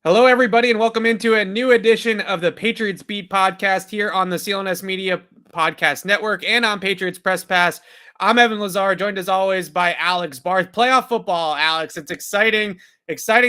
Hello, everybody, and welcome into a new edition of the Patriots Beat podcast here on the CLNS Media Podcast Network and on Patriots Press Pass. I'm Evan Lazar, joined as always by Alex Barth. Playoff football, Alex. It's exciting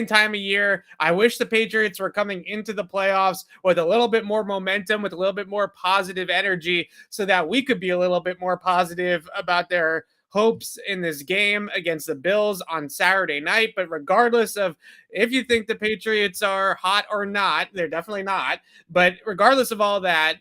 time of year. I wish the Patriots were coming into the playoffs with a little bit more momentum, with a little bit more positive energy, so that we could be a little bit more positive about their hopes in this game against the Bills on Saturday night. But regardless of if you think the Patriots are hot or not, they're definitely not. But regardless of all that,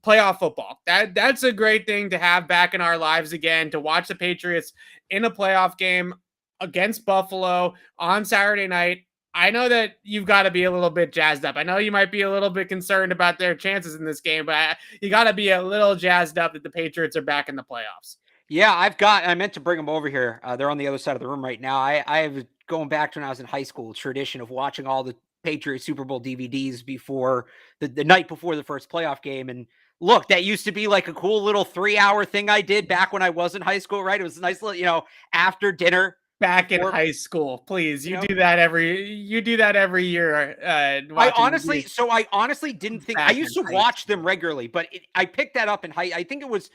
playoff football, that's a great thing to have back in our lives again, to watch the Patriots in a playoff game against Buffalo on Saturday night. I know that you've got to be a little bit jazzed up. I know you might be a little bit concerned about their chances in this game, but you got to be a little jazzed up that the Patriots are back in the playoffs. Yeah, I meant to bring them over here. They're on the other side of the room right now. I have, going back to when I was in high school, tradition of watching all the Patriots Super Bowl DVDs before the night before the first playoff game. And look, that used to be like a cool little 3-hour thing I did back when I was in high school, right? It was a nice little, after dinner. Back in high school, please. You do that every year. I honestly didn't think I used to watch them regularly, but I picked that up in I think it was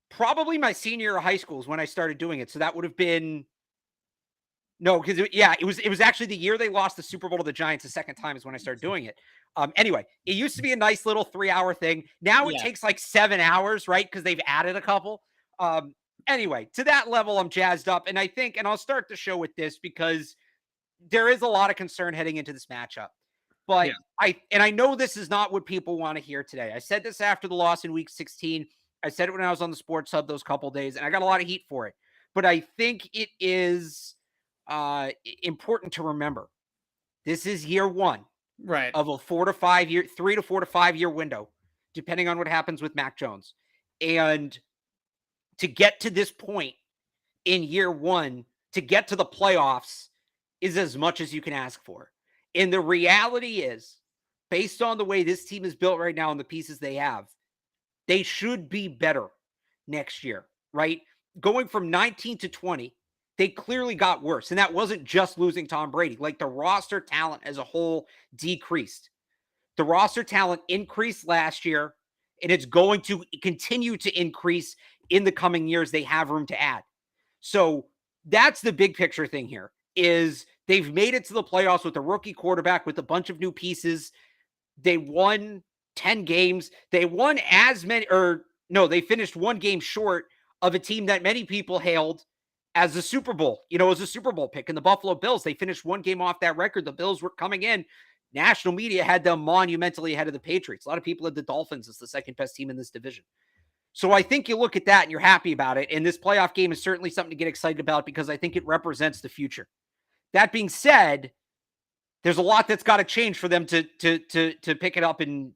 probably my senior year of high school is when I started doing it. So that would have been because it was actually the year they lost the Super Bowl to the Giants the second time is when I started doing it. Anyway, it used to be a nice little 3-hour thing. Now it takes like 7 hours, right? Because they've added a couple. Anyway, to that level, I'm jazzed up. And I think, and I'll start the show with this because there is a lot of concern heading into this matchup. But I know this is not what people want to hear today. I said this after the loss in week 16. I said it when I was on the Sports Hub those couple days, and I got a lot of heat for it. But I think it is important to remember this is year one, right, of a 3 to 4 to 5 year window, depending on what happens with Mac Jones. And to get to this point in year one, to get to the playoffs, is as much as you can ask for. And the reality is, based on the way this team is built right now and the pieces they have, they should be better next year, right? Going from 19 to 20, they clearly got worse. And that wasn't just losing Tom Brady. Like, the roster talent as a whole decreased. The roster talent increased last year, and it's going to continue to increase in the coming years. They have room to add. So that's the big picture thing here, is they've made it to the playoffs with a rookie quarterback, with a bunch of new pieces. They won 10 games. They won they finished one game short of a team that many people hailed as a Super Bowl, as a Super Bowl pick in the Buffalo Bills. They finished one game off that record. The Bills were coming in. National media had them monumentally ahead of the Patriots. A lot of people had the Dolphins as the second best team in this division. So I think you look at that and you're happy about it. And this playoff game is certainly something to get excited about because I think it represents the future. That being said, there's a lot that's got to change for them to pick it up and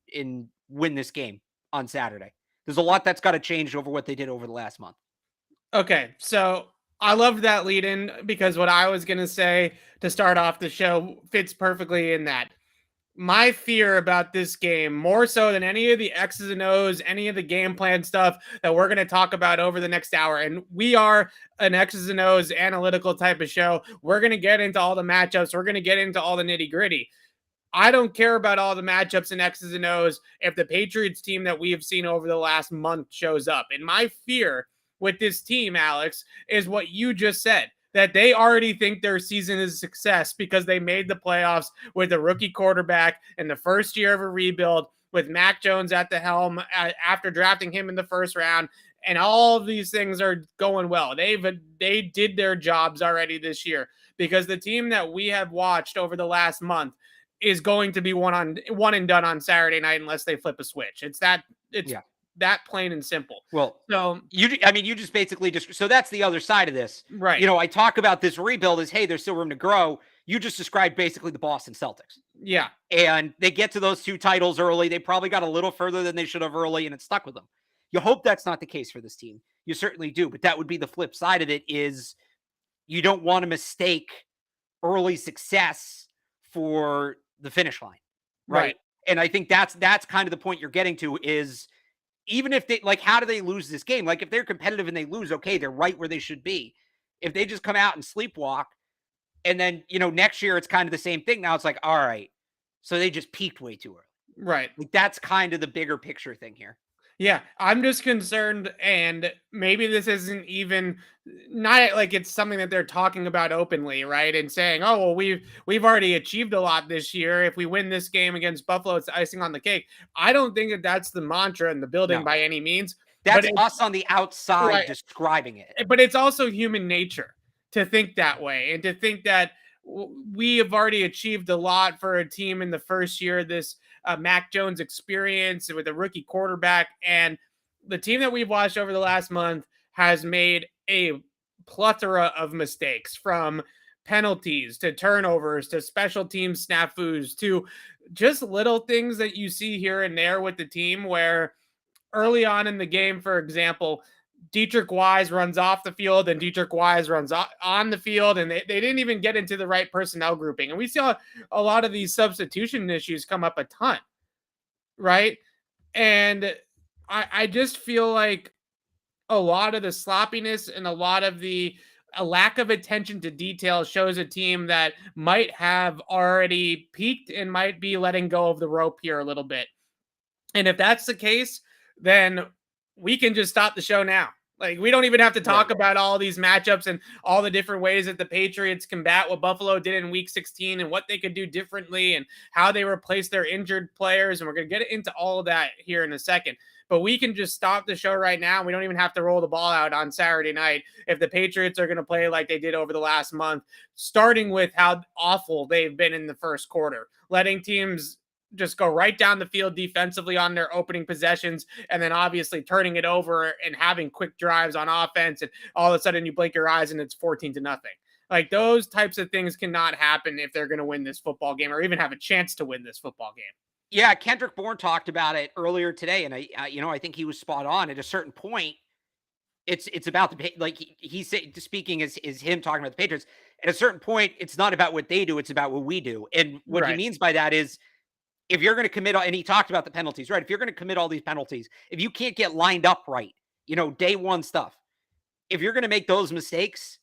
win this game on Saturday. There's a lot that's got to change over what they did over the last month. Okay, so I loved that lead in because what I was going to say to start off the show fits perfectly in that. My fear about this game, more so than any of the X's and O's, any of the game plan stuff that we're going to talk about over the next hour, and we are an X's and O's analytical type of show. We're going to get into all the matchups. We're going to get into all the nitty gritty. I don't care about all the matchups and X's and O's if the Patriots team that we have seen over the last month shows up. And my fear with this team, Alex, is what you just said, that they already think their season is a success because they made the playoffs with a rookie quarterback in the first year of a rebuild, with Mac Jones at the helm after drafting him in the first round. And all of these things are going well. They did their jobs already this year, because the team that we have watched over the last month is going to be one and done on Saturday night unless they flip a switch. It's that plain and simple. Well, so you just basically so that's the other side of this, right? I talk about this rebuild as, hey, there's still room to grow. You just described basically the Boston Celtics. Yeah. And they get to those 2 titles early. They probably got a little further than they should have early, and it stuck with them. You hope that's not the case for this team. You certainly do. But that would be the flip side of it, is you don't want to mistake early success for the finish line. Right. And I think that's kind of the point you're getting to, is even if they, like, how do they lose this game? Like, if they're competitive and they lose, okay, they're right where they should be. If they just come out and sleepwalk, and then, next year it's kind of the same thing. Now it's like, all right, So they just peaked way too early. Right. Like, that's kind of the bigger picture thing here. Yeah, I'm just concerned, and maybe this isn't even not like it's something that they're talking about openly, right? And saying, "Oh, well, we've already achieved a lot this year. If we win this game against Buffalo, it's icing on the cake." I don't think that that's the mantra in the building No. by any means. That's But us on the outside right, describing it. but it's also human nature to think that way and to think that we have already achieved a lot for a team in the first year of this Mac Jones experience with a rookie quarterback. And the team that we've watched over the last month has made a plethora of mistakes, from penalties to turnovers to special team snafus to just little things that you see here and there with the team, where early on in the game, for example, Dietrich Wise runs off the field and Dietrich Wise runs on the field, and they didn't even get into the right personnel grouping. And we saw a lot of these substitution issues come up a ton, right? And I just feel like a lot of the sloppiness and a lot of the a lack of attention to detail shows a team that might have already peaked and might be letting go of the rope here a little bit. And if that's the case, then we can just stop the show now. Like, we don't even have to talk about all these matchups and all the different ways that the Patriots combat what Buffalo did in week 16 and what they could do differently and how they replace their injured players. And we're going to get into all of that here in a second. But we can just stop the show right now. We don't even have to roll the ball out on Saturday night if the Patriots are going to play like they did over the last month, starting with how awful they've been in the first quarter, letting teams just go right down the field defensively on their opening possessions, and then obviously turning it over and having quick drives on offense. And all of a sudden you blink your eyes and it's 14-0. Like, those types of things cannot happen if they're going to win this football game or even have a chance to win this football game. Yeah, Kendrick Bourne talked about it earlier today, and I think he was spot on. At a certain point, it's about the, like he said, speaking is him talking about the Patriots. At a certain point, it's not about what they do; it's about what we do. And what he means by that is, if you're going to commit, and he talked about the penalties, right? If you're going to commit all these penalties, if you can't get lined up right, day one stuff, if you're going to make those mistakes,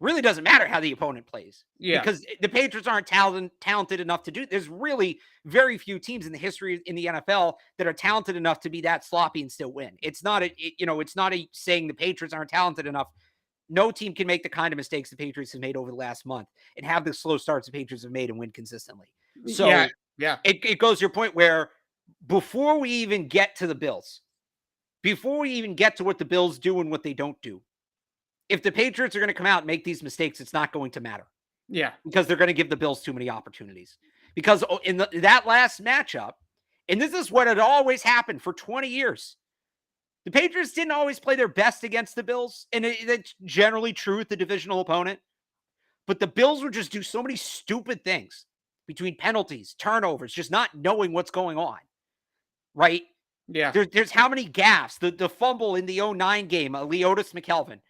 really doesn't matter how the opponent plays. Yeah. Because the Patriots aren't talented enough to do. There's really very few teams in the history in the NFL that are talented enough to be that sloppy and still win. It's not it's not a saying the Patriots aren't talented enough. No team can make the kind of mistakes the Patriots have made over the last month and have the slow starts the Patriots have made and win consistently. So yeah. It goes to your point where before we even get to the Bills, before we even get to what the Bills do and what they don't do, if the Patriots are going to come out and make these mistakes, it's not going to matter. Yeah. Because they're going to give the Bills too many opportunities. Because in that last matchup, and this is what had always happened for 20 years, the Patriots didn't always play their best against the Bills, and it's generally true with the divisional opponent. But the Bills would just do so many stupid things between penalties, turnovers, just not knowing what's going on, right? Yeah. There's how many gaffes, the fumble in the 09 game, Leotis McKelvin,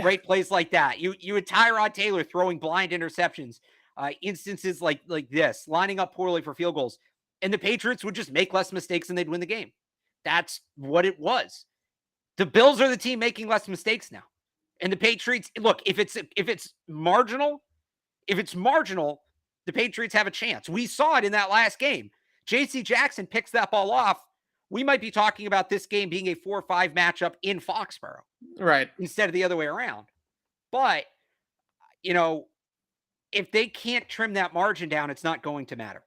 great plays like that. You had Tyrod Taylor throwing blind interceptions, instances like this, lining up poorly for field goals, and the Patriots would just make less mistakes and they'd win the game. That's what it was. The Bills are the team making less mistakes now. And the Patriots, look, if it's marginal, the Patriots have a chance. We saw it in that last game. J.C. Jackson picks that ball off. We might be talking about this game being a 4-5 matchup in Foxborough. Right. Instead of the other way around. But, if they can't trim that margin down, it's not going to matter.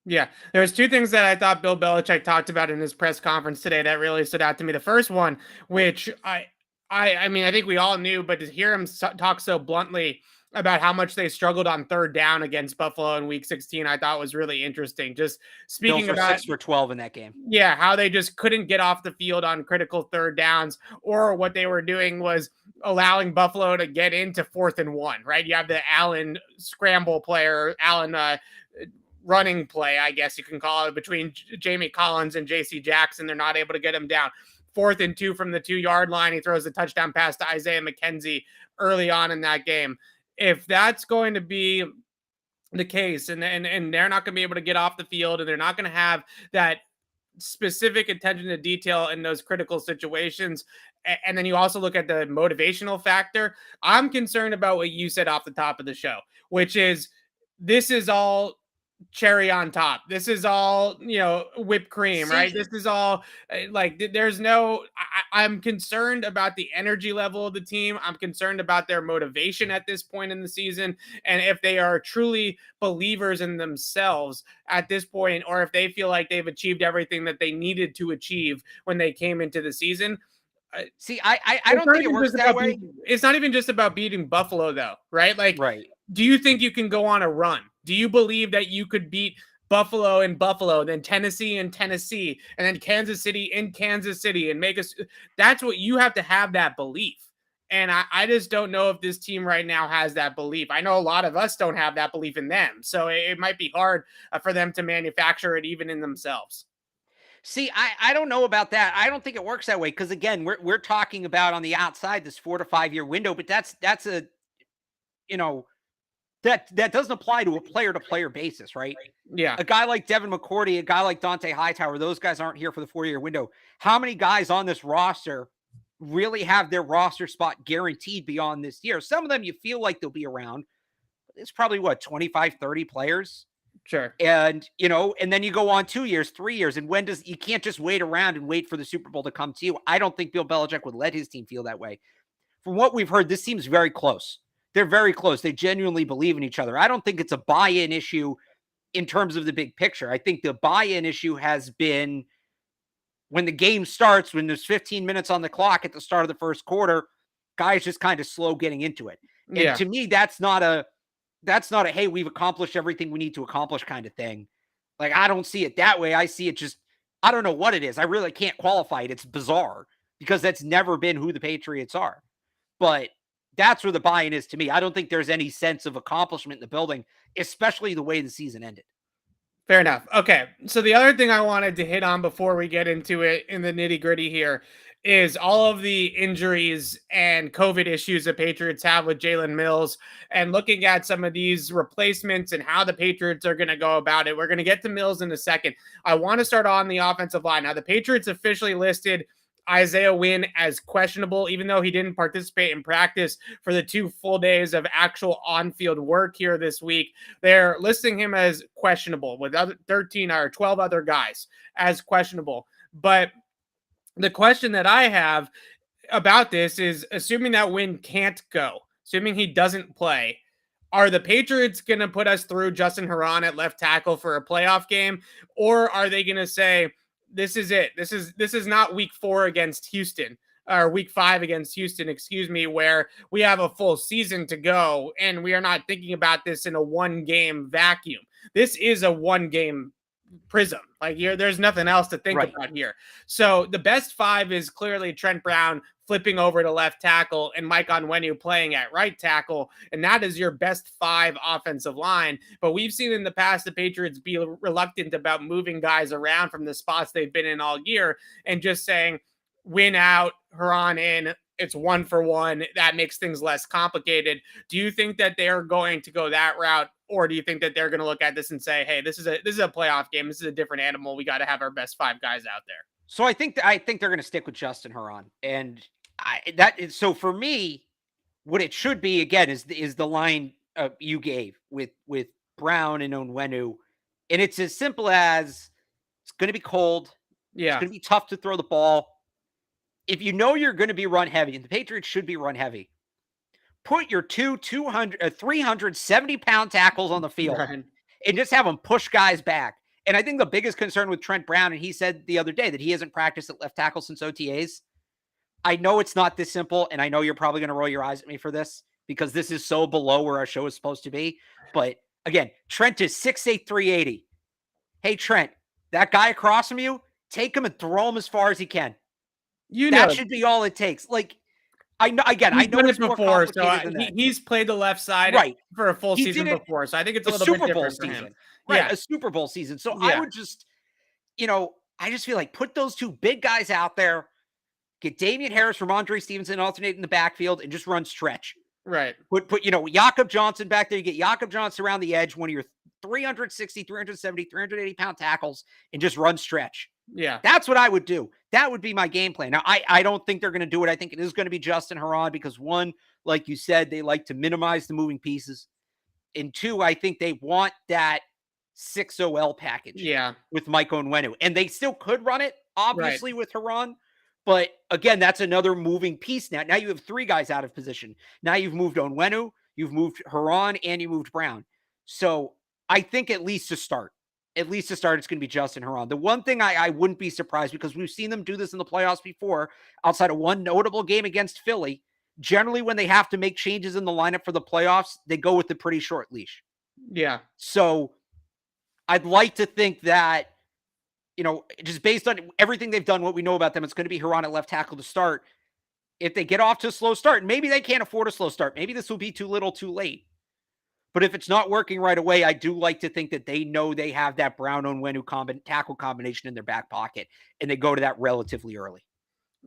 Yeah, there's two things that I thought Bill Belichick talked about in his press conference today that really stood out to me. The first one, which I mean, I think we all knew, but to hear him talk so bluntly about how much they struggled on third down against Buffalo in week 16, I thought was really interesting. Just speaking about 6 for 12 in that game. Yeah, how they just couldn't get off the field on critical third downs, or what they were doing was allowing Buffalo to get into 4th and 1, right? You have the Allen scramble player, Allen running play, I guess you can call it, between Jamie Collins and J.C. Jackson. They're not able to get him down. 4th and 2 from the 2-yard line. He throws a touchdown pass to Isaiah McKenzie early on in that game. If that's going to be the case, and they're not going to be able to get off the field, and they're not going to have that specific attention to detail in those critical situations, and then you also look at the motivational factor, I'm concerned about what you said off the top of the show, which is this is all cherry on top. This is all, whipped cream, right? See, This is all like there's no. I'm concerned about the energy level of the team. I'm concerned about their motivation at this point in the season, and if they are truly believers in themselves at this point, or if they feel like they've achieved everything that they needed to achieve when they came into the season. see, I don't think it works that way. It's not even just about beating Buffalo, though, right? Like, Right. do you think you can go on a run? Do you believe that you could beat Buffalo and Buffalo, then Tennessee and Tennessee, and then Kansas City in Kansas City and make us? That's what you have to have, that belief. And I just don't know if this team right now has that belief. I know a lot of us don't have that belief in them. So it might be hard for them to manufacture it even in themselves. See, I don't know about that. I don't think it works that way because again, we're talking about on the outside this 4 to 5 year window, but that's a you know that doesn't apply to a player basis, right? Yeah. A guy like Devin McCourty, a guy like Dante Hightower, those guys aren't here for the 4 year window. How many guys on this roster really have their roster spot guaranteed beyond this year? Some of them you feel like they'll be around. It's probably what, 25, 30 players. Sure. And, and then you go on 2 years, 3 years. And you can't just wait around and wait for the Super Bowl to come to you. I don't think Bill Belichick would let his team feel that way. From what we've heard, this seems very close. They're very close. They genuinely believe in each other. I don't think it's a buy-in issue in terms of the big picture. I think the buy-in issue has been when the game starts, when there's 15 minutes on the clock at the start of the first quarter, guys just kind of slow getting into it. And to me, that's not a, hey, we've accomplished everything we need to accomplish kind of thing. Like, I don't see it that way. I see it just, I don't know what it is. I really can't qualify it. It's bizarre because that's never been who the Patriots are. But that's where the buy-in is to me. I don't think there's any sense of accomplishment in the building, especially the way the season ended. Fair enough. Okay. So the other thing I wanted to hit on before we get into it in the nitty-gritty here is all of the injuries and COVID issues the Patriots have with Jalen Mills, and looking at some of these replacements and how the Patriots are going to go about it. We're going to get to Mills in a second. I want to start on the offensive line. Now, the Patriots officially listed Isaiah Wynn as questionable, even though he didn't participate in practice for the 2 full days of actual on-field work here this week. They're listing him as questionable with 13 or 12 other guys as questionable. But the question that I have about this is, assuming that Wynn can't go, assuming he doesn't play, are the Patriots going to put us through Justin Herron at left tackle for a playoff game? Or are they going to say, this is it. This is not week 4 against Houston, or week 5 against Houston, where we have a full season to go and we are not thinking about this in a 1-game vacuum. This is a 1-game prism. Like, there's nothing else to think about here. So the best 5 is clearly Trent Brown flipping over to left tackle and Mike Onwenu playing at right tackle. And that is your best 5 offensive line. But we've seen in the past the Patriots be reluctant about moving guys around from the spots they've been in all year and just saying, Win out, Herron in. It's 1 for 1. That makes things less complicated. Do you think that they're going to go that route? Or do you think that they're going to look at this and say, hey, this is a playoff game. This is a different animal. We got to have our best 5 guys out there. So I think they're going to stick with Justin Herron. And so for me, what it should be again is the line you gave with Brown and Onwenu. And it's as simple as it's going to be cold. Yeah. It's going to be tough to throw the ball. If you know you're going to be run heavy, and the Patriots should be run heavy, put your 370-pound tackles on the field and just have them push guys back. And I think the biggest concern with Trent Brown, and he said the other day that he hasn't practiced at left tackle since OTAs. I know it's not this simple, and I know you're probably going to roll your eyes at me for this because this is so below where our show is supposed to be. But again, Trent is 6'8", 380. Hey, Trent, that guy across from you, take him and throw him as far as he can. That should be all it takes. Like, I know, again, I know it's before, so he's played the left side for a full season before, so I think it's a little bit different for him. Right, a Super Bowl season. So I would just, I just feel like put those 2 big guys out there, get Damian Harris from Andre Stevenson alternate in the backfield, and just run stretch. Right. Put Jakob Johnson back there. You get Jakob Johnson around the edge, one of your 360, 370, 380-pound tackles, and just run stretch. Yeah. That's what I would do. That would be my game plan. Now, I don't think they're going to do it. I think it is going to be Justin Herron because 1, like you said, they like to minimize the moving pieces. And 2, I think they want that 6 OL package Yeah. with Mike Onwenu. And they still could run it, Right. obviously, with Haran. But again, that's another moving piece now. Now you have 3 guys out of position. Now you've moved Onwenu, you've moved Haran, and you moved Brown. So I think at least to start, it's going to be Justin Haran. The one thing I wouldn't be surprised, because we've seen them do this in the playoffs before, outside of one notable game against Philly, generally when they have to make changes in the lineup for the playoffs, they go with the pretty short leash. Yeah. So I'd like to think that, just based on everything they've done, what we know about them, it's going to be Haran at left tackle to start. If they get off to a slow start, maybe they can't afford a slow start. Maybe this will be too little, too late. But if it's not working right away, I do like to think that they know they have that Brown-Onwenu tackle combination in their back pocket, and they go to that relatively early.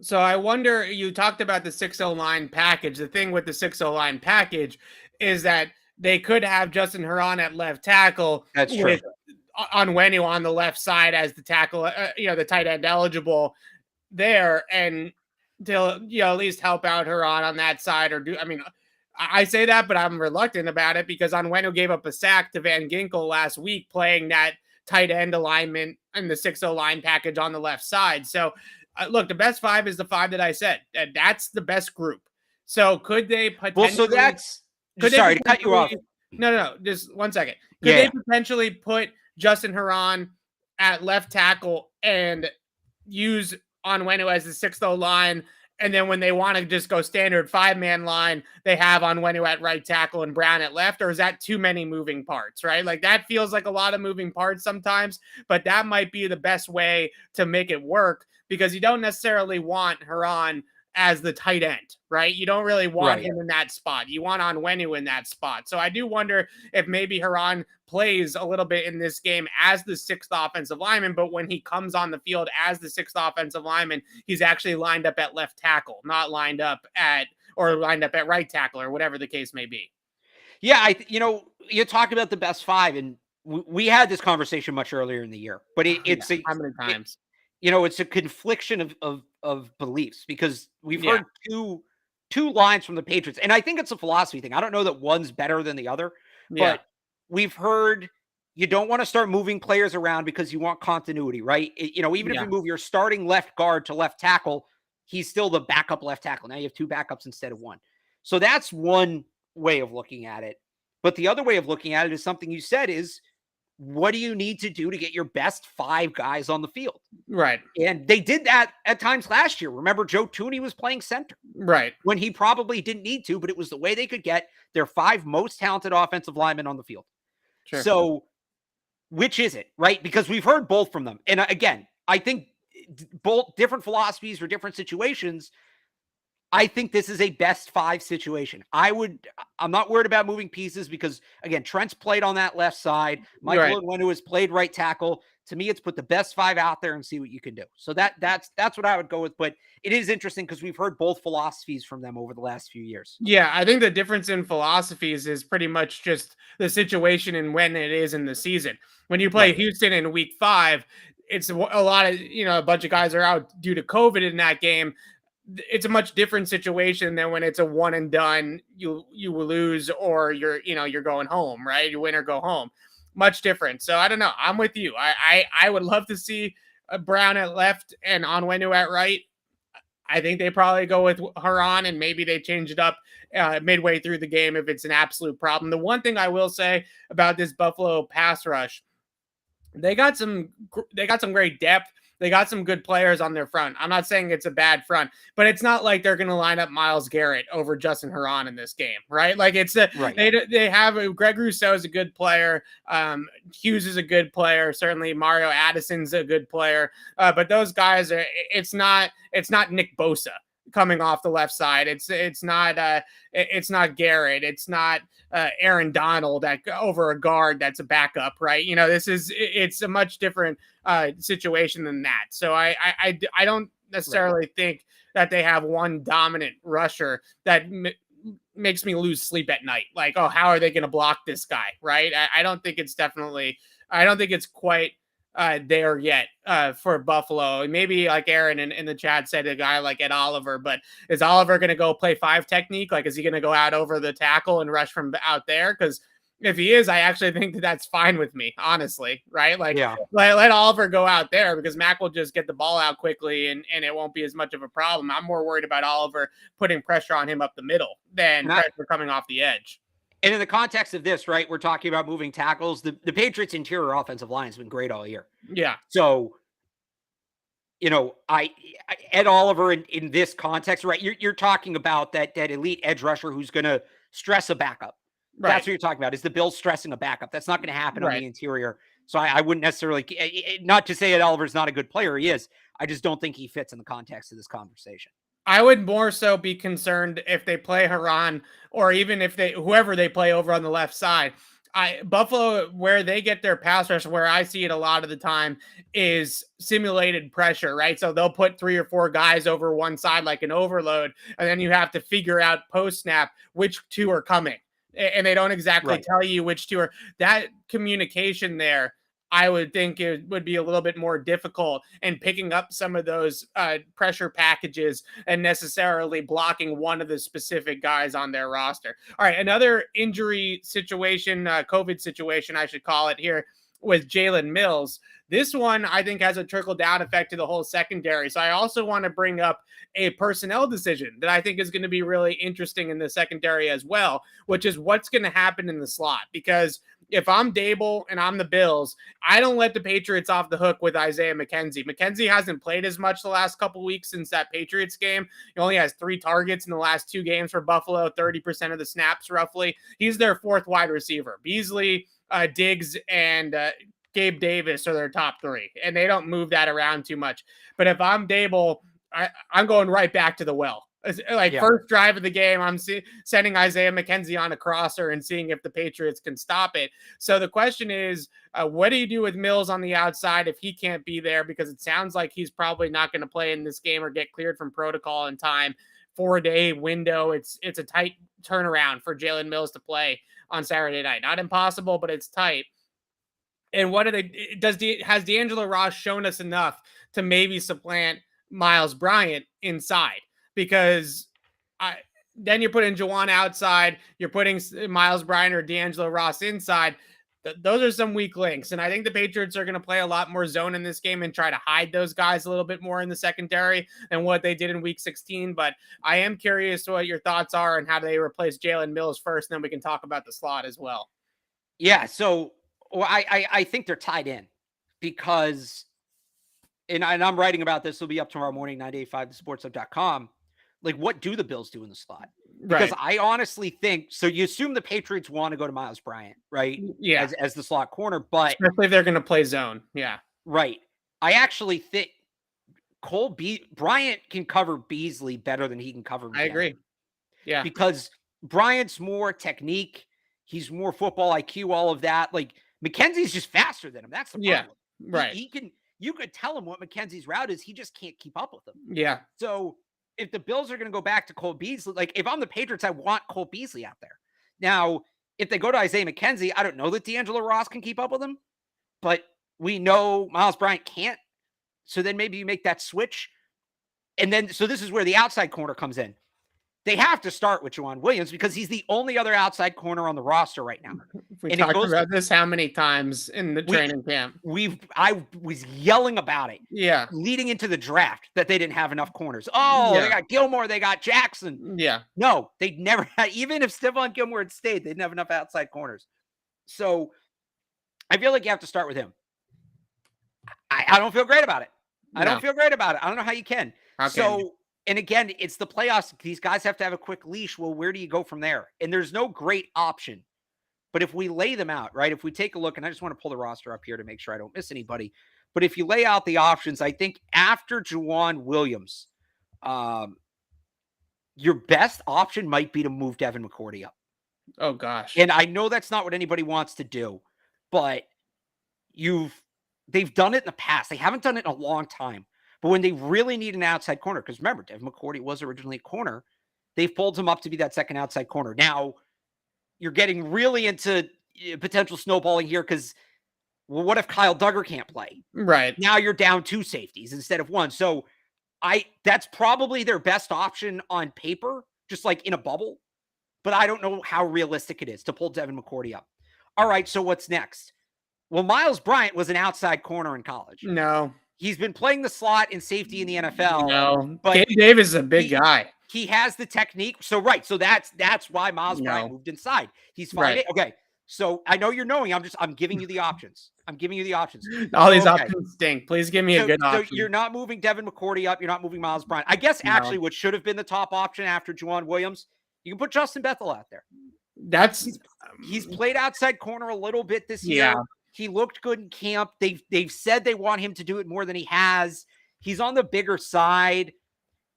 So I wonder, you talked about the 6-0 line package. The thing with the 6-0 line package is that they could have Justin Haran at left tackle. That's true. With Onwenu on the left side as the tackle, the tight end eligible there, and to at least help out Haran on that side. I say that, but I'm reluctant about it because Onwenu gave up a sack to Van Ginkel last week playing that tight end alignment and the 6-0 line package on the left side. So look, the best 5 is the 5 that I said. That's the best group. So could they potentially? Well, so sorry to cut you off. No, just 1 second. Could they potentially put Justin Haran at left tackle and use Onwenu as the 6-0 line? And then when they want to just go standard 5-man line, they have Onwenu at right tackle and Brown at left? Or is that too many moving parts, right? Like that feels like a lot of moving parts sometimes, but that might be the best way to make it work because you don't necessarily want Haran as the tight end, right? You don't really want him in that spot. You want Onwenu in that spot. So I do wonder if maybe Haran plays a little bit in this game as the 6th offensive lineman, but when he comes on the field as the 6th offensive lineman, he's actually lined up at left tackle, not lined up at right tackle or whatever the case may be. Yeah, you talked about the best 5, and we had this conversation much earlier in the year, but it's how many times? It's a confliction of beliefs because we've heard two lines from the Patriots, and I think it's a philosophy thing. I don't know that one's better than the other, but we've heard you don't want to start moving players around because you want continuity, right? Even if you move your starting left guard to left tackle, he's still the backup left tackle. Now you have 2 backups instead of 1. So that's one way of looking at it. But the other way of looking at it is something you said is, what do you need to do to get your best 5 guys on the field? Right. And they did that at times last year. Remember, Joe Thuney was playing center. Right. When he probably didn't need to, but it was the way they could get their 5 most talented offensive linemen on the field. Sure. So which is it, right? Because we've heard both from them. And again, I think both different philosophies for different situations. I think this is a best 5 situation. I'm not worried about moving pieces because, again, Trent's played on that left side. Michael Onwenu has played right tackle. To me, it's put the best 5 out there and see what you can do. So that's what I would go with. But it is interesting because we've heard both philosophies from them over the last few years. Yeah, I think the difference in philosophies is pretty much just the situation and when it is in the season. When you play Houston in week 5, it's a lot of, a bunch of guys are out due to COVID in that game. It's a much different situation than when it's a one and done, you will lose or you're going home, right? You win or go home. Much different. So I don't know. I'm with you. I would love to see Brown at left and Onwenu at right. I think they probably go with Haran and maybe they change it up midway through the game if it's an absolute problem. The one thing I will say about this Buffalo pass rush, they got some great depth. They got some good players on their front. I'm not saying it's a bad front, but it's not like they're going to line up Myles Garrett over Justin Haran in this game, right? Like they have Greg Rousseau is a good player. Hughes is a good player. Certainly Mario Addison's a good player. But those guys it's not Nick Bosa coming off the left side. It's not Garrett. It's not Aaron Donald over a guard that's a backup, right? It's a much different situation than that. So I don't necessarily think that they have one dominant rusher that makes me lose sleep at night. Like, oh, how are they going to block this guy, right? I don't think it's quite there yet for Buffalo. Maybe like Aaron in the chat said, a guy like Ed Oliver, but is Oliver going to go play 5 technique? Like, is he going to go out over the tackle and rush from out there? Because if he is, I actually think that that's fine with me, honestly, right? Like, Yeah. let Oliver go out there because Mac will just get the ball out quickly and it won't be as much of a problem. I'm more worried about Oliver putting pressure on him up the middle than pressure coming off the edge. And in the context of this, right, we're talking about moving tackles. The Patriots' interior offensive line has been great all year. Yeah. So, Ed Oliver in this context, right, you're talking about that elite edge rusher who's going to stress a backup. Right. That's what you're talking about, is the Bills stressing a backup. That's not going to happen on the interior. So I wouldn't necessarily, not to say that Oliver's not a good player. He is. I just don't think he fits in the context of this conversation. I would more so be concerned if they play Haran, or even if whoever they play over on the left side. Buffalo, where they get their pass rush, where I see it a lot of the time, is simulated pressure, right? So they'll put 3 or 4 guys over one side like an overload, and then you have to figure out post snap which 2 are coming. And they don't exactly tell you which 2 are. That communication there, I would think it would be a little bit more difficult in picking up some of those pressure packages and necessarily blocking one of the specific guys on their roster. All right, another injury situation, COVID situation, I should call it here, with Jalen Mills. This one, I think, has a trickle-down effect to the whole secondary. So I also want to bring up a personnel decision that I think is going to be really interesting in the secondary as well, which is what's going to happen in the slot. Because if I'm Dable and I'm the Bills, I don't let the Patriots off the hook with Isaiah McKenzie. McKenzie hasn't played as much the last couple weeks since that Patriots game. He only has 3 targets in the last 2 games for Buffalo, 30% of the snaps roughly. He's their 4th wide receiver. Beasley, Diggs, and Gabe Davis are their top 3, and they don't move that around too much. But if I'm Dable, I'm going right back to the well. First drive of the game, I'm sending Isaiah McKenzie on a crosser and seeing if the Patriots can stop it. So the question is, what do you do with Mills on the outside if he can't be there? Because it sounds like he's probably not going to play in this game or get cleared from protocol in time. 4-day window. It's a tight turnaround for Jalen Mills to play on Saturday night. Not impossible, but it's tight. And what has D'Angelo Ross shown us enough to maybe supplant Miles Bryant inside? Because then you're putting Juwan outside, you're putting Miles Bryant or D'Angelo Ross inside. Those are some weak links. And I think the Patriots are going to play a lot more zone in this game and try to hide those guys a little bit more in the secondary than what they did in week 16. But I am curious what your thoughts are and how they replace Jalen Mills first. And then we can talk about the slot as well. Yeah. So I think they're tied in because, and I'm writing about this, will be up tomorrow morning, 985thesportshub.com. Like, what do the Bills do in the slot? Because I honestly think, so you assume the Patriots want to go to Miles Bryant, right? Yeah. As the slot corner, but especially if they're going to play zone. Yeah. Right. I actually think Bryant can cover Beasley better than he can cover McKenzie. I agree. Yeah. Because Bryant's more technique. He's more football IQ, all of that. Like, McKenzie's just faster than him. That's the problem. Yeah. Right. You could tell him what McKenzie's route is. He just can't keep up with him. Yeah. So if the Bills are going to go back to Cole Beasley, like, if I'm the Patriots, I want Cole Beasley out there. Now, if they go to Isaiah McKenzie, I don't know that D'Angelo Ross can keep up with him, but we know Miles Bryant can't. So then maybe you make that switch. And then, so this is where the outside corner comes in. They have to start with Juan Williams because he's the only other outside corner on the roster right now. We talked about this how many times in the training camp? I was yelling about it. Yeah. Leading into the draft that they didn't have enough corners. Oh, They got Gilmore. They got Jackson. Yeah. No, they'd never had, even if Stephon Gilmore had stayed, they didn't have enough outside corners. So I feel like you have to start with him. I don't feel great about it. I don't feel great about it. I don't know how you can. And again, it's the playoffs. These guys have to have a quick leash. Well, where do you go from there? And there's no great option. But if we lay them out, right, if we take a look, and I just want to pull the roster up here to make sure I don't miss anybody. But if you lay out the options, I think after Juwan Williams, your best option might be to move Devin McCourty up. Oh, gosh. And I know that's not what anybody wants to do, but they've done it in the past. They haven't done it in a long time. But when they really need an outside corner, because remember, Devin McCourty was originally a corner, they've pulled him up to be that second outside corner. Now, you're getting really into potential snowballing here because, well, what if Kyle Duggar can't play? Right. Now you're down 2 safeties instead of 1. So that's probably their best option on paper, just like in a bubble. But I don't know how realistic it is to pull Devin McCourty up. All right, so what's next? Well, Miles Bryant was an outside corner in college. No. He's been playing the slot in safety in the NFL. No. But Gabe Davis is a big guy. He has the technique. So that's why Miles Bryant moved inside. He's fine. Right. Okay. So I know you're knowing. I'm giving you the options. All these options stink. Please give me a good option. So you're not moving Devin McCourty up. You're not moving Miles Bryant. I guess actually what should have been the top option after Juan Williams, you can put Justin Bethel out there. He's played outside corner a little bit this year. He looked good in camp. They've said they want him to do it more than he has. He's on the bigger side.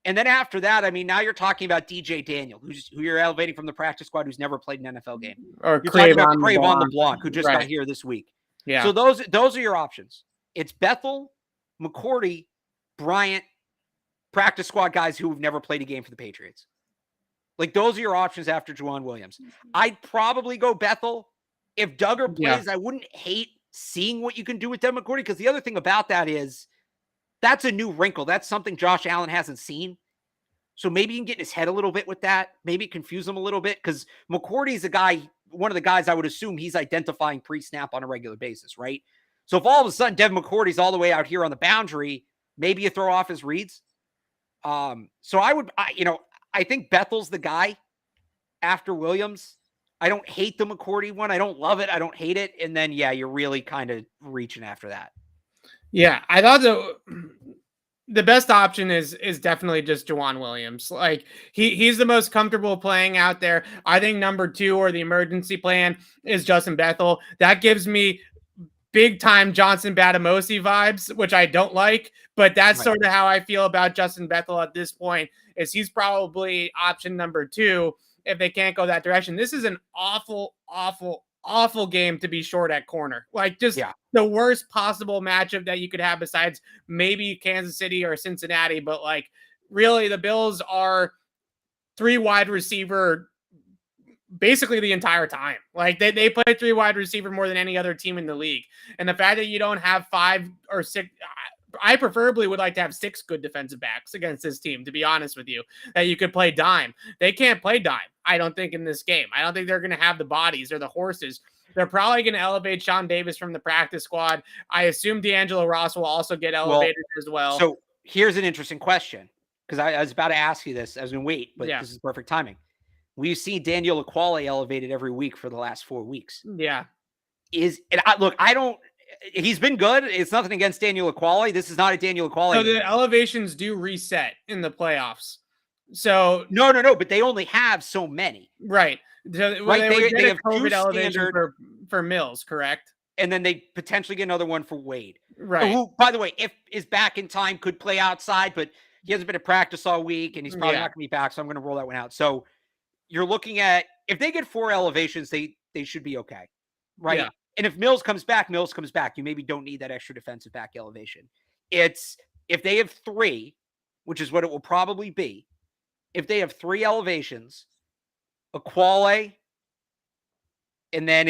And then after that, I mean, now you're talking about DJ Daniel, who you're elevating from the practice squad, who's never played an NFL game. Or Crayvon LeBlanc, who just got here this week. Yeah. So those are your options. It's Bethel, McCourty, Bryant, practice squad guys who have never played a game for the Patriots. Like, those are your options after Juan Williams. I'd probably go Bethel. If Duggar plays, I wouldn't hate seeing what you can do with Devin McCourty, because the other thing about that is that's a new wrinkle. That's something Josh Allen hasn't seen. So maybe you can get in his head a little bit with that. Maybe confuse him a little bit, because McCourty's one of the guys I would assume he's identifying pre-snap on a regular basis, right? So if all of a sudden Devin McCourty's all the way out here on the boundary, maybe you throw off his reads. So I think Bethel's the guy after Williams. I don't hate the McCourty one. I don't love it. I don't hate it. And then, you're really kind of reaching after that. Yeah, I thought the best option is definitely just Juan Williams. Like, he's the most comfortable playing out there. I think number 2 or the emergency plan is Justin Bethel. That gives me big time Johnson Batamosi vibes, which I don't like, but that's sort of how I feel about Justin Bethel at this point. Is he's probably option number 2 if they can't go that direction. This is an awful, awful, awful game to be short at corner. Like, just the worst possible matchup that you could have, besides maybe Kansas City or Cincinnati. But, like, really, the Bills are 3 wide receiver basically the entire time. Like, they play 3 wide receiver more than any other team in the league. And the fact that you don't have 5 or 6, I preferably would like to have 6 good defensive backs against this team, to be honest with you, that you could play dime. They can't play dime, I don't think, in this game. I don't think they're going to have the bodies or the horses. They're probably going to elevate Sean Davis from the practice squad. I assume D'Angelo Ross will also get elevated as well. So here's an interesting question, because I was about to ask you this. I was going to wait, but this is perfect timing. We've seen Daniel Ekuale elevated every week for the last 4 weeks. Yeah. He's been good. It's nothing against Daniel Ekuale. This is not a Daniel Ekuale. So the elevations do reset in the playoffs. So no, but they only have so many. Right. So, they have COVID elevation for Mills, correct? And then they potentially get another one for Wade. Right. Who, by the way, if is back in time, could play outside, but he hasn't been at practice all week, and he's probably not going to be back. So I'm going to roll that one out. So you're looking at, if they get 4 elevations, they should be okay. Right. Yeah. And if Mills comes back, you maybe don't need that extra defensive back elevation. It's if they have 3, which is what it will probably be. If they have 3 elevations, Ekuale, and then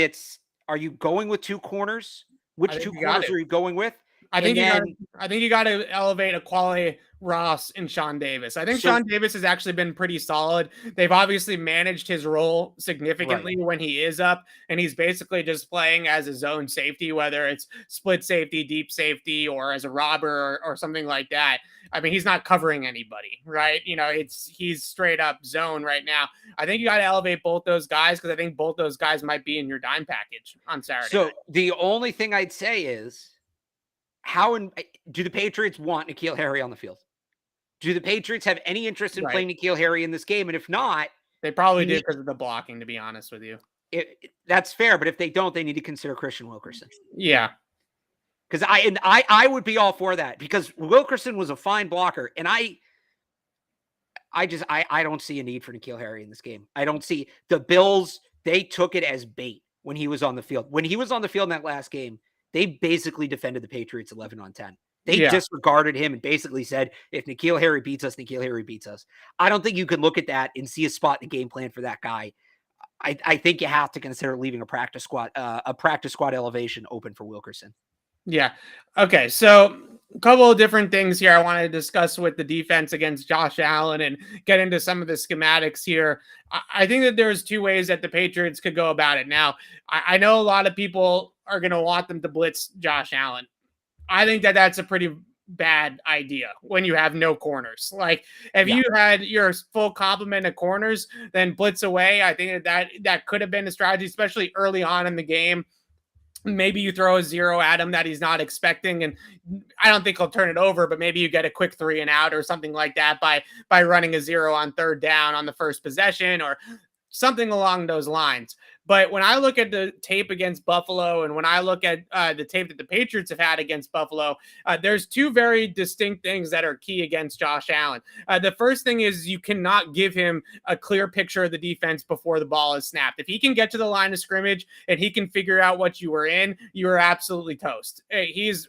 are you going with 2 corners? Which 2 corners are you going with? I think you got to elevate Ekuale, Ross, and Sean Davis. I think Sean Davis has actually been pretty solid. They've obviously managed his role significantly when he is up, and he's basically just playing as his own safety, whether it's split safety, deep safety, or as a robber or something like that. I mean, he's not covering anybody, right? He's straight up zone right now. I think you got to elevate both those guys, because I think both those guys might be in your dime package on Saturday. So the only thing I'd say is, do the Patriots want N'Keal Harry on the field? Do the Patriots have any interest in playing N'Keal Harry in this game? And if not, they probably did because of the blocking, to be honest with you. That's fair, but if they don't, they need to consider Christian Wilkerson. Yeah. Because I would be all for that, because Wilkerson was a fine blocker, and I don't see a need for N'Keal Harry in this game. I don't see the Bills. They took it as bait when he was on the field. When he was on the field in that last game, they basically defended the Patriots 11 on 10. They disregarded him and basically said, if N'Keal Harry beats us, N'Keal Harry beats us. I don't think you can look at that and see a spot in the game plan for that guy. I think you have to consider leaving a practice squad elevation open for Wilkerson. Yeah. Okay. So couple of different things here I want to discuss with the defense against Josh Allen and get into some of the schematics here. I think that there's two ways that the Patriots could go about it. Now, I know a lot of people are going to want them to blitz Josh Allen. I think that that's a pretty bad idea when you have no corners. Like if you had your full complement of corners, then blitz away. I think that could have been a strategy, especially early on in the game. Maybe you throw a zero at him that he's not expecting, and I don't think he'll turn it over, but maybe you get a quick 3 and out or something like that by running a zero on third down on the first possession or something along those lines. But when I look at the tape against Buffalo and when I look at the tape that the Patriots have had against Buffalo, there's two very distinct things that are key against Josh Allen. The first thing is you cannot give him a clear picture of the defense before the ball is snapped. If he can get to the line of scrimmage and he can figure out what you were in, you are absolutely toast. He's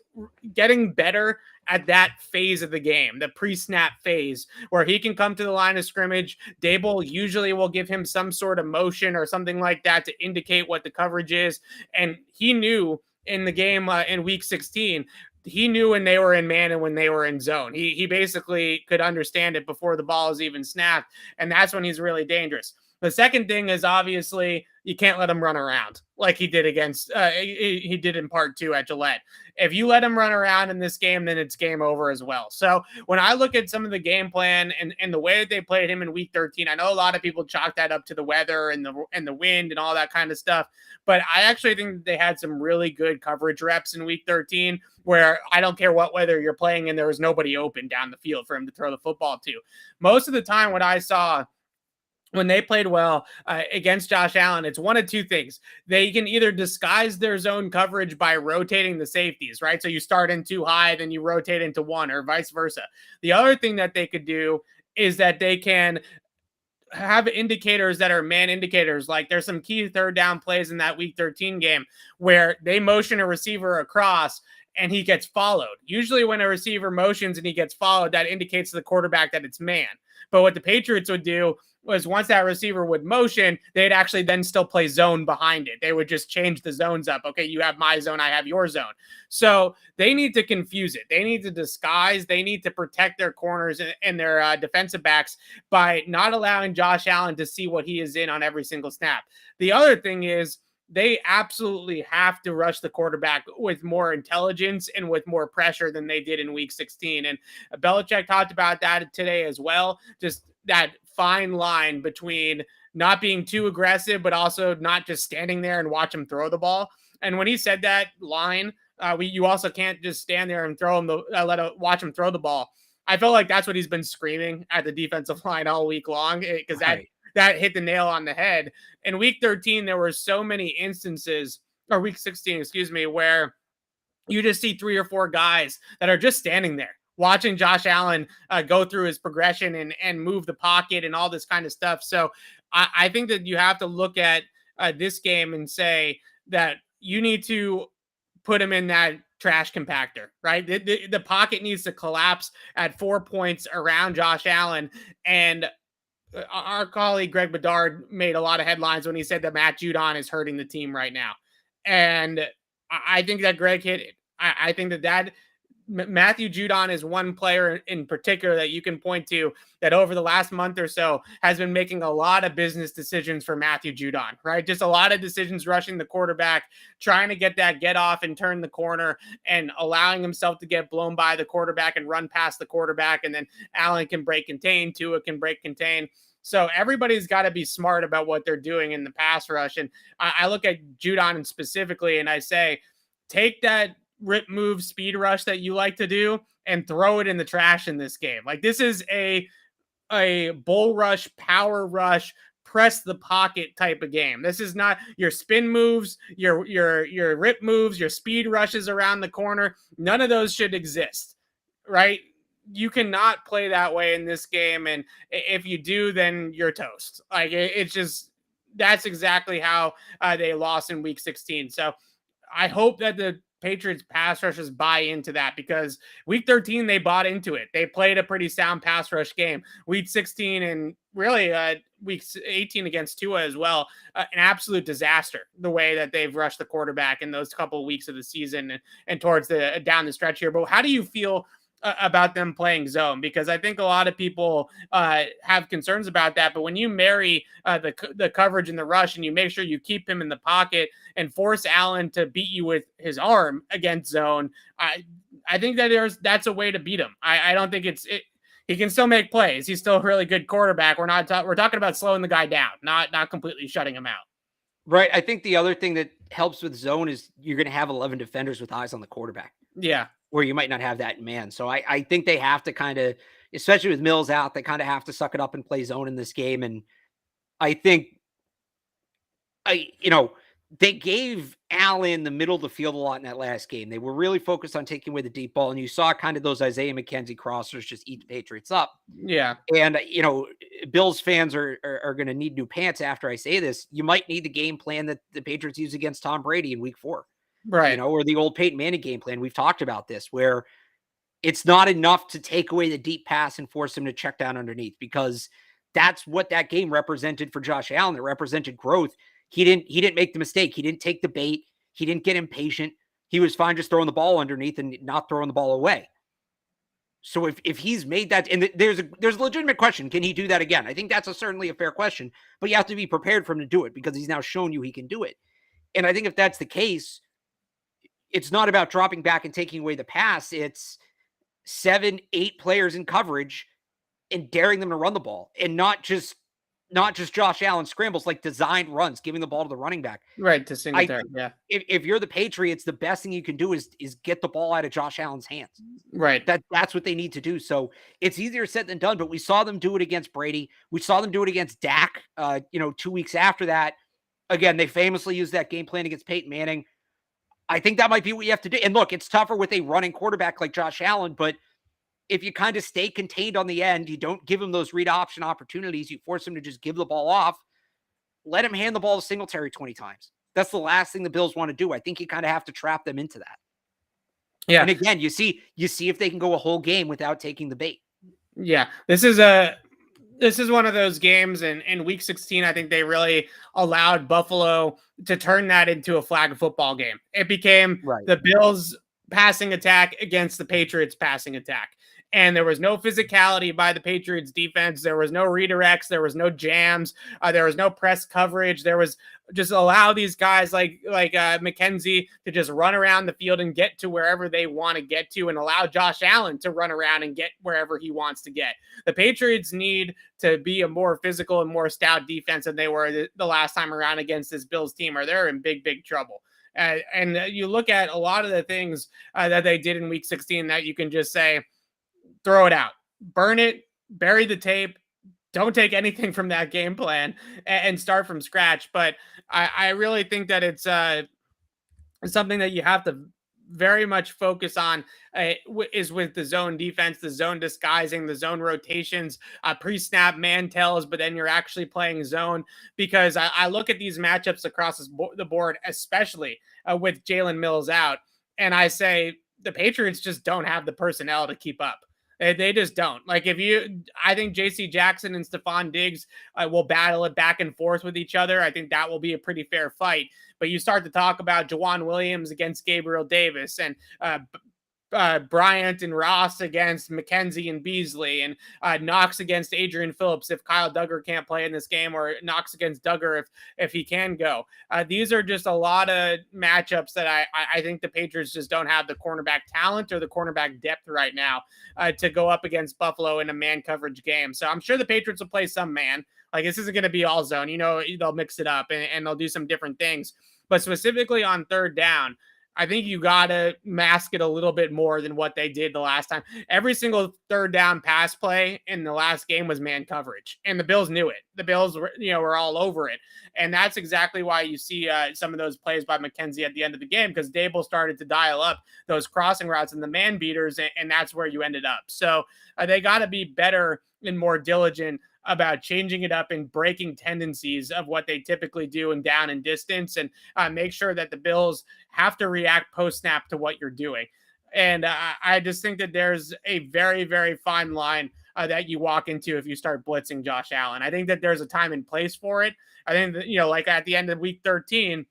getting better at that phase of the game, the pre-snap phase, where he can come to the line of scrimmage. Dable usually will give him some sort of motion or something like that to indicate what the coverage is. And he knew in the game in week 16, he knew when they were in man and when they were in zone. He basically could understand it before the ball is even snapped. And that's when he's really dangerous. The second thing is obviously you can't let him run around like he did against he did in part 2 at Gillette. If you let him run around in this game, then it's game over as well. So when I look at some of the game plan and the way that they played him in week 13, I know a lot of people chalk that up to the weather and the wind and all that kind of stuff. But I actually think they had some really good coverage reps in week 13 where I don't care what weather you're playing and there was nobody open down the field for him to throw the football to. Most of the time what I saw when they played well against Josh Allen, it's one of two things. They can either disguise their zone coverage by rotating the safeties, right? So you start in 2 high, then you rotate into 1 or vice versa. The other thing that they could do is that they can have indicators that are man indicators. Like there's some key third down plays in that week 13 game where they motion a receiver across and he gets followed. Usually when a receiver motions and he gets followed, that indicates to the quarterback that it's man. But what the Patriots would do was once that receiver would motion, they'd actually then still play zone behind it. They would just change the zones up. Okay, you have my zone, I have your zone. So they need to confuse it. They need to disguise. They need to protect their corners and their defensive backs by not allowing Josh Allen to see what he is in on every single snap. The other thing is they absolutely have to rush the quarterback with more intelligence and with more pressure than they did in week 16. And Belichick talked about that today as well. Just that fine line between not being too aggressive, but also not just standing there and watch him throw the ball. And when he said that line, you also can't just stand there and throw him watch him throw the ball. I felt like that's what he's been screaming at the defensive line all week long because that hit the nail on the head. In week 13, there were so many instances, or week 16, excuse me, where you just see 3 or 4 guys that are just standing there watching Josh Allen go through his progression and move the pocket and all this kind of stuff. So I think that you have to look at this game and say that you need to put him in that trash compactor, right? The pocket needs to collapse at 4 points around Josh Allen. And our colleague Greg Bedard made a lot of headlines when he said that Matt Judon is hurting the team right now. And I think that Greg hit it. I think that Matthew Judon is one player in particular that you can point to that over the last month or so has been making a lot of business decisions for Matthew Judon, right? Just a lot of decisions rushing the quarterback, trying to get that get off and turn the corner and allowing himself to get blown by the quarterback and run past the quarterback. And then Allen can break contain, Tua can break contain. So everybody's got to be smart about what they're doing in the pass rush. And I look at Judon specifically and I say, take that rip move speed rush that you like to do and throw it in the trash in this game. Like this is a bull rush, power rush, press the pocket type of game. This is not your spin moves, your rip moves, your speed rushes around the corner. None of those should exist, right? You cannot play that way in this game. And if you do, then you're toast. Like it's just, that's exactly how they lost in week 16. So I hope that the Patriots pass rushers buy into that, because week 13, they bought into it. They played a pretty sound pass rush game. Week 16 and really week 18 against Tua as well, an absolute disaster the way that they've rushed the quarterback in those couple of weeks of the season and towards the down the stretch here. But how do you feel about them playing zone? Because I think a lot of people have concerns about that. But when you marry the coverage and the rush, and you make sure you keep him in the pocket and force Allen to beat you with his arm against zone, I think that that's a way to beat him. I don't think he can still make plays. He's still a really good quarterback. We're talking about slowing the guy down, not completely shutting him out. Right. I think the other thing that helps with zone is you're going to have 11 defenders with eyes on the quarterback. Yeah. Where you might not have that in man. So I think they have to kind of, especially with Mills out, they kind of have to suck it up and play zone in this game. And I think, they gave Allen the middle of the field a lot in that last game. They were really focused on taking away the deep ball, and you saw kind of those Isaiah McKenzie crossers just eat the Patriots up. Yeah. And, Bills fans are going to need new pants after I say this. You might need the game plan that the Patriots use against Tom Brady in week 4. Right. Or the old Peyton Manning game plan. We've talked about this, where it's not enough to take away the deep pass and force him to check down underneath, because that's what that game represented for Josh Allen. It represented growth. He didn't make the mistake. He didn't take the bait. He didn't get impatient. He was fine just throwing the ball underneath and not throwing the ball away. So if he's made that, and there's a legitimate question, can he do that again? I think that's certainly a fair question, but you have to be prepared for him to do it, because he's now shown you he can do it. And I think if that's the case, it's not about dropping back and taking away the pass. It's 7-8 players in coverage and daring them to run the ball, and not just Josh Allen scrambles, like designed runs, giving the ball to the running back. Right, to Singletary. Yeah. If you're the Patriots, the best thing you can do is get the ball out of Josh Allen's hands. Right. That's what they need to do. So it's easier said than done, but we saw them do it against Brady. We saw them do it against Dak, 2 weeks after that. Again, they famously used that game plan against Peyton Manning. I think that might be what you have to do. And look, it's tougher with a running quarterback like Josh Allen, but if you kind of stay contained on the end, you don't give him those read option opportunities, you force him to just give the ball off, let him hand the ball to Singletary 20 times. That's the last thing the Bills want to do. I think you kind of have to trap them into that. Yeah. And again, you see if they can go a whole game without taking the bait. Yeah. This is one of those games in week 16. I think they really allowed Buffalo to turn that into a flag football game. It became the Bills passing attack against the Patriots passing attack. And there was no physicality by the Patriots defense. There was no redirects. There was no jams. There was no press coverage. There was just allow these guys like McKenzie to just run around the field and get to wherever they want to get to, and allow Josh Allen to run around and get wherever he wants to get. The Patriots need to be a more physical and more stout defense than they were the last time around against this Bills team, or they're in big, big trouble. And you look at a lot of the things that they did in week 16 that you can just say, throw it out, burn it, bury the tape. Don't take anything from that game plan and start from scratch. But I really think that it's something that you have to very much focus on is with the zone defense, the zone disguising, the zone rotations, pre-snap man tells, but then you're actually playing zone. Because I look at these matchups across the board, especially with Jalen Mills out, and I say the Patriots just don't have the personnel to keep up. They just don't. I think J.C. Jackson and Stephon Diggs will battle it back and forth with each other. I think that will be a pretty fair fight. But you start to talk about Juan Williams against Gabriel Davis, and Bryant and Ross against McKenzie and Beasley, and Knox against Adrian Phillips if Kyle Duggar can't play in this game, or Knox against Duggar if he can go. These are just a lot of matchups that I think the Patriots just don't have the cornerback talent or the cornerback depth right now to go up against Buffalo in a man coverage game. So I'm sure the Patriots will play some man. This isn't going to be all zone. They'll mix it up and they'll do some different things. But specifically on third down, I think you got to mask it a little bit more than what they did the last time. Every single third down pass play in the last game was man coverage, and the Bills knew it. The Bills were all over it. And that's exactly why you see some of those plays by McKenzie at the end of the game, because Dable started to dial up those crossing routes and the man beaters, and that's where you ended up. So they got to be better and more diligent about changing it up and breaking tendencies of what they typically do in down and distance, and make sure that the Bills have to react post snap to what you're doing. And I just think that there's a very, very fine line that you walk into if you start blitzing Josh Allen. I think that there's a time and place for it. I think that, like at the end of week 13,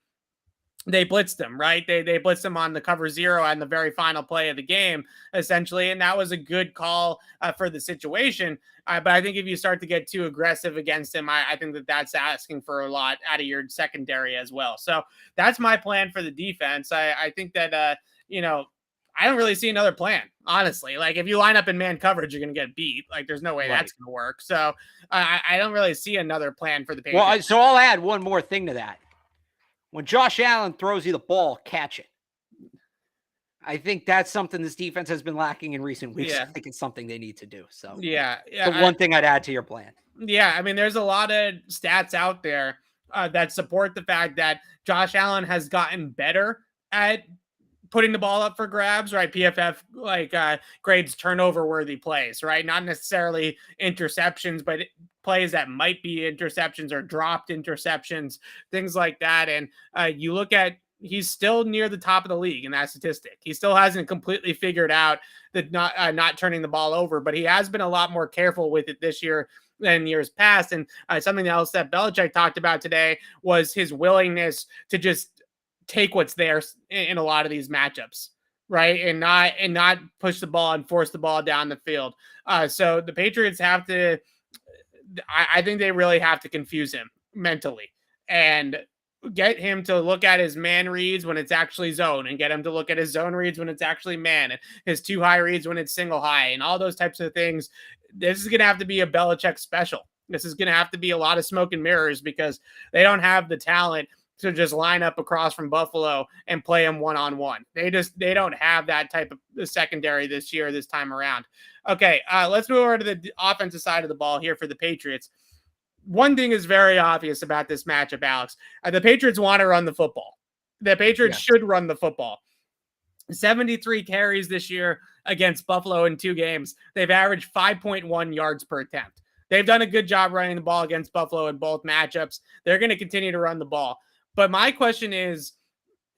they blitzed him, right? They blitzed him on the cover 0 on the very final play of the game, essentially. And that was a good call for the situation. But I think if you start to get too aggressive against him, I think that that's asking for a lot out of your secondary as well. So that's my plan for the defense. I think that, I don't really see another plan, honestly. Like, if you line up in man coverage, you're going to get beat. Like, there's no way that's going to work. So I don't really see another plan for the Patriots. Well, so I'll add one more thing to that. When Josh Allen throws you the ball, catch it. I think that's something this defense has been lacking in recent weeks. I think it's something they need to do. So the one thing I'd add to your plan. Yeah, I mean, there's a lot of stats out there that support the fact that Josh Allen has gotten better at putting the ball up for grabs, right? PFF grades turnover worthy plays, right? Not necessarily interceptions, but plays that might be interceptions or dropped interceptions, things like that. And you look at, he's still near the top of the league in that statistic. He still hasn't completely figured out that not turning the ball over, but he has been a lot more careful with it this year than years past. And something else that Belichick talked about today was his willingness to just take what's there in a lot of these matchups, right? And not push the ball and force the ball down the field. So the Patriots have to, I think they really have to confuse him mentally and get him to look at his man reads when it's actually zone, and get him to look at his zone reads when it's actually man, and his 2 high reads when it's single high, and all those types of things. This is going to have to be a Belichick special. This is going to have to be a lot of smoke and mirrors, because they don't have the talent to just line up across from Buffalo and play them one-on-one. They don't have that type of secondary this time around. Okay, let's move over to the offensive side of the ball here for the Patriots. One thing is very obvious about this matchup, Alex. The Patriots want to run the football. The Patriots should run the football. 73 carries this year against Buffalo in 2 games. They've averaged 5.1 yards per attempt. They've done a good job running the ball against Buffalo in both matchups. They're going to continue to run the ball. But my question is,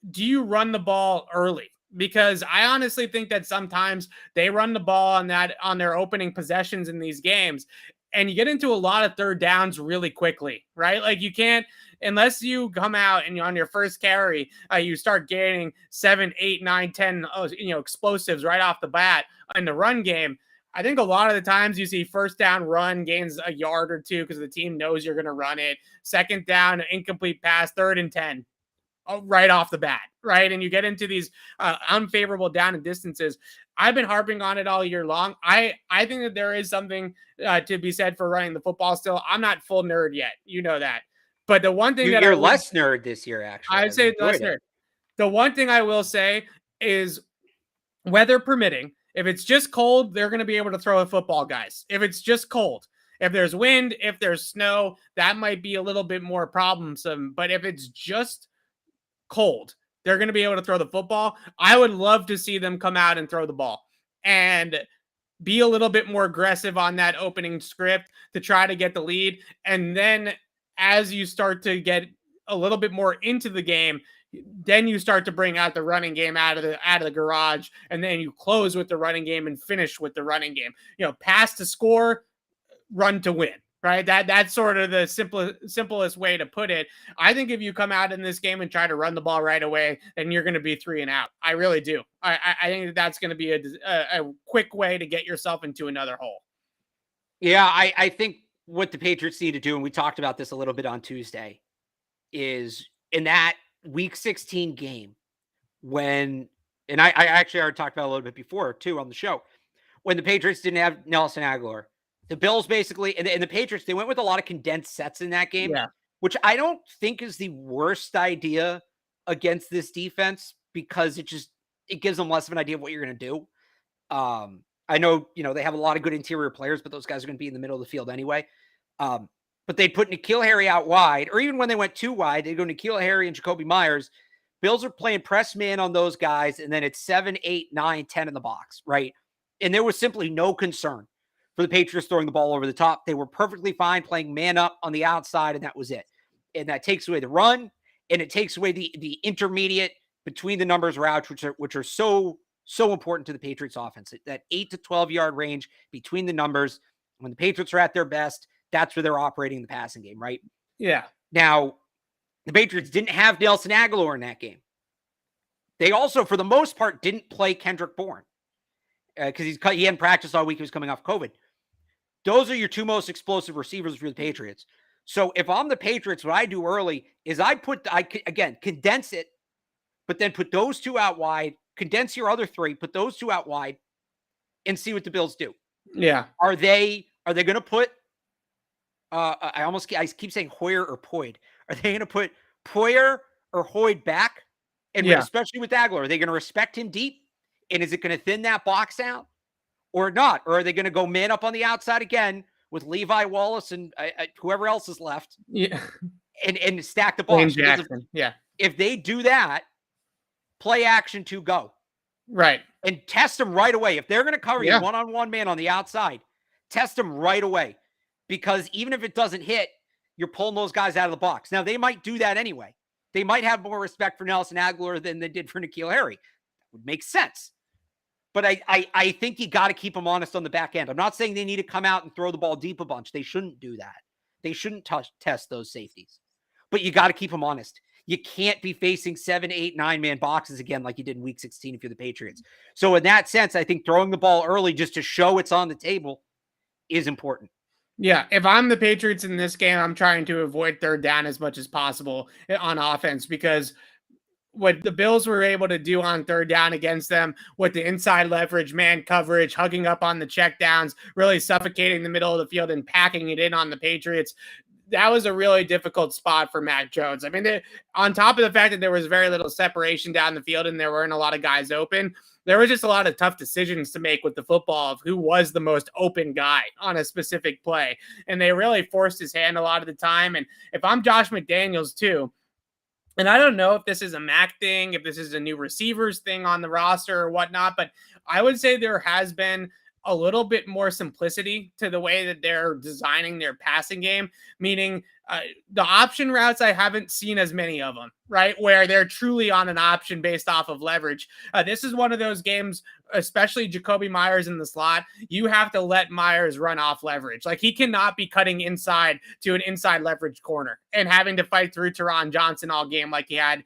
do you run the ball early? Because I honestly think that sometimes they run the ball on their opening possessions in these games, and you get into a lot of third downs really quickly, right? Like, you can't, unless you come out and on your first carry, you start gaining 7, 8, 9, 10, explosives right off the bat in the run game. I think a lot of the times you see first down run gains a yard or 2 because the team knows you're going to run it. Second down, incomplete pass, 3rd and 10 right off the bat, right? And you get into these unfavorable down and distances. I've been harping on it all year long. I think that there is something to be said for running the football still. I'm not full nerd yet. You know that. But the one thing you're less nerd this year, actually. I'd say less nerd. The one thing I will say is, weather permitting, if it's just cold, they're going to be able to throw a football, guys. If it's just cold. If there's wind, if there's snow, that might be a little bit more problemsome. But if it's just cold, they're going to be able to throw the football. I would love to see them come out and throw the ball and be a little bit more aggressive on that opening script to try to get the lead. And then as you start to get a little bit more into the game, then you start to bring out the running game out of the garage, and then you close with the running game and finish with the running game. Pass to score, run to win, right? That's sort of the simplest way to put it. I think if you come out in this game and try to run the ball right away, then you're going to be 3 and out. I really do. I think that's going to be a quick way to get yourself into another hole. Yeah, I think what the Patriots need to do, and we talked about this a little bit on Tuesday, is in that Week 16 game when, and I actually already talked about it a little bit before too on the show, when the Patriots didn't have Nelson Aguilar, the Bills basically, and the Patriots, they went with a lot of condensed sets in that game, which I don't think is the worst idea against this defense, because it gives them less of an idea of what you're going to do. I know, they have a lot of good interior players, but those guys are going to be in the middle of the field anyway. But they'd put N'Keal Harry out wide, or even when they went too wide, they'd go N'Keal Harry and Jacoby Myers. Bills are playing press man on those guys, and then it's 7, 8, 9, 10 in the box, right? And there was simply no concern for the Patriots throwing the ball over the top. They were perfectly fine playing man up on the outside, and that was it. And that takes away the run, and it takes away the intermediate between the numbers routes, which are so important to the Patriots offense. That 8 to 12 yard range between the numbers. When the Patriots are at their best, that's where they're operating the passing game, right? Yeah. Now, the Patriots didn't have Nelson Aguilar in that game. They also, for the most part, didn't play Kendrick Bourne because he hadn't practiced all week. He was coming off COVID. Those are your two most explosive receivers for the Patriots. So if I'm the Patriots, what I do early is I condense it, but then put those two out wide, condense your other three, put those two out wide, and see what the Bills do. Yeah. Are they going to put, I keep saying Hoyer or Poyd. Are they going to put Poyer or Hoyd back? And especially with Aguilar, are they going to respect him deep? And is it going to thin that box out or not? Or are they going to go man up on the outside again with Levi Wallace and whoever else is left? Yeah. And stack the box? If they do that, play action to go. Right. And test them right away. If they're going to cover you one-on-one man on the outside, test them right away. Because even if it doesn't hit, you're pulling those guys out of the box. Now, they might do that anyway. They might have more respect for Nelson Aguilar than they did for N'Keal Harry. That would make sense. But I think you got to keep them honest on the back end. I'm not saying they need to come out and throw the ball deep a bunch. They shouldn't do that. They shouldn't test those safeties. But you got to keep them honest. You can't be facing 7, 8, 9-man boxes again like you did in Week 16 if you're the Patriots. So in that sense, I think throwing the ball early just to show it's on the table is important. Yeah, if I'm the Patriots in this game, I'm trying to avoid third down as much as possible on offense because what the Bills were able to do on third down against them with the inside leverage, man coverage, hugging up on the checkdowns, really suffocating the middle of the field and packing it in on the Patriots, that was a really difficult spot for Mac Jones. I mean, on top of the fact that there was very little separation down the field and there weren't a lot of guys open, there was just a lot of tough decisions to make with the football of who was the most open guy on a specific play. And they really forced his hand a lot of the time. And if I'm Josh McDaniels too, and I don't know if this is a Mac thing, if this is a new receivers thing on the roster or whatnot, but I would say there has been a little bit more simplicity to the way that they're designing their passing game, meaning the option routes, I haven't seen as many of them, right? Where they're truly on an option based off of leverage. This is one of those games, especially Jacoby Myers in the slot. You have to let Myers run off leverage. Like he cannot be cutting inside to an inside leverage corner and having to fight through Teron Johnson all game like he had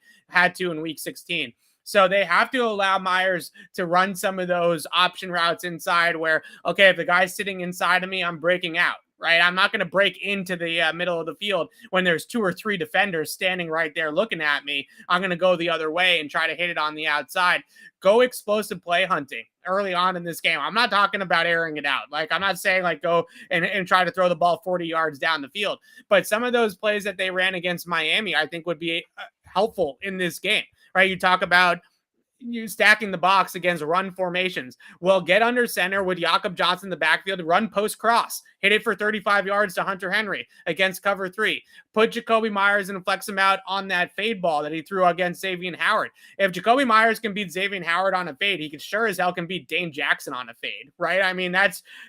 to in Week 16. So they have to allow Myers to run some of those option routes inside where, okay, if the guy's sitting inside of me, I'm breaking out, right? I'm not going to break into the middle of the field when there's 2 or 3 defenders standing right there looking at me. I'm going to go the other way and try to hit it on the outside. Go explosive play hunting early on in this game. I'm not talking about airing it out. Like, I'm not saying like go and try to throw the ball 40 yards down the field. But some of those plays that they ran against Miami, I think would be helpful in this game. Right, you talk about you stacking the box against run formations. Well, get under center with Jakob Johnson in the backfield, run post cross, hit it for 35 yards to Hunter Henry against cover 3. Put Jacoby Myers and flex him out on that fade ball that he threw against Xavier Howard. If Jacoby Myers can beat Xavier Howard on a fade, he can sure as hell can beat Dane Jackson on a fade, right? I mean,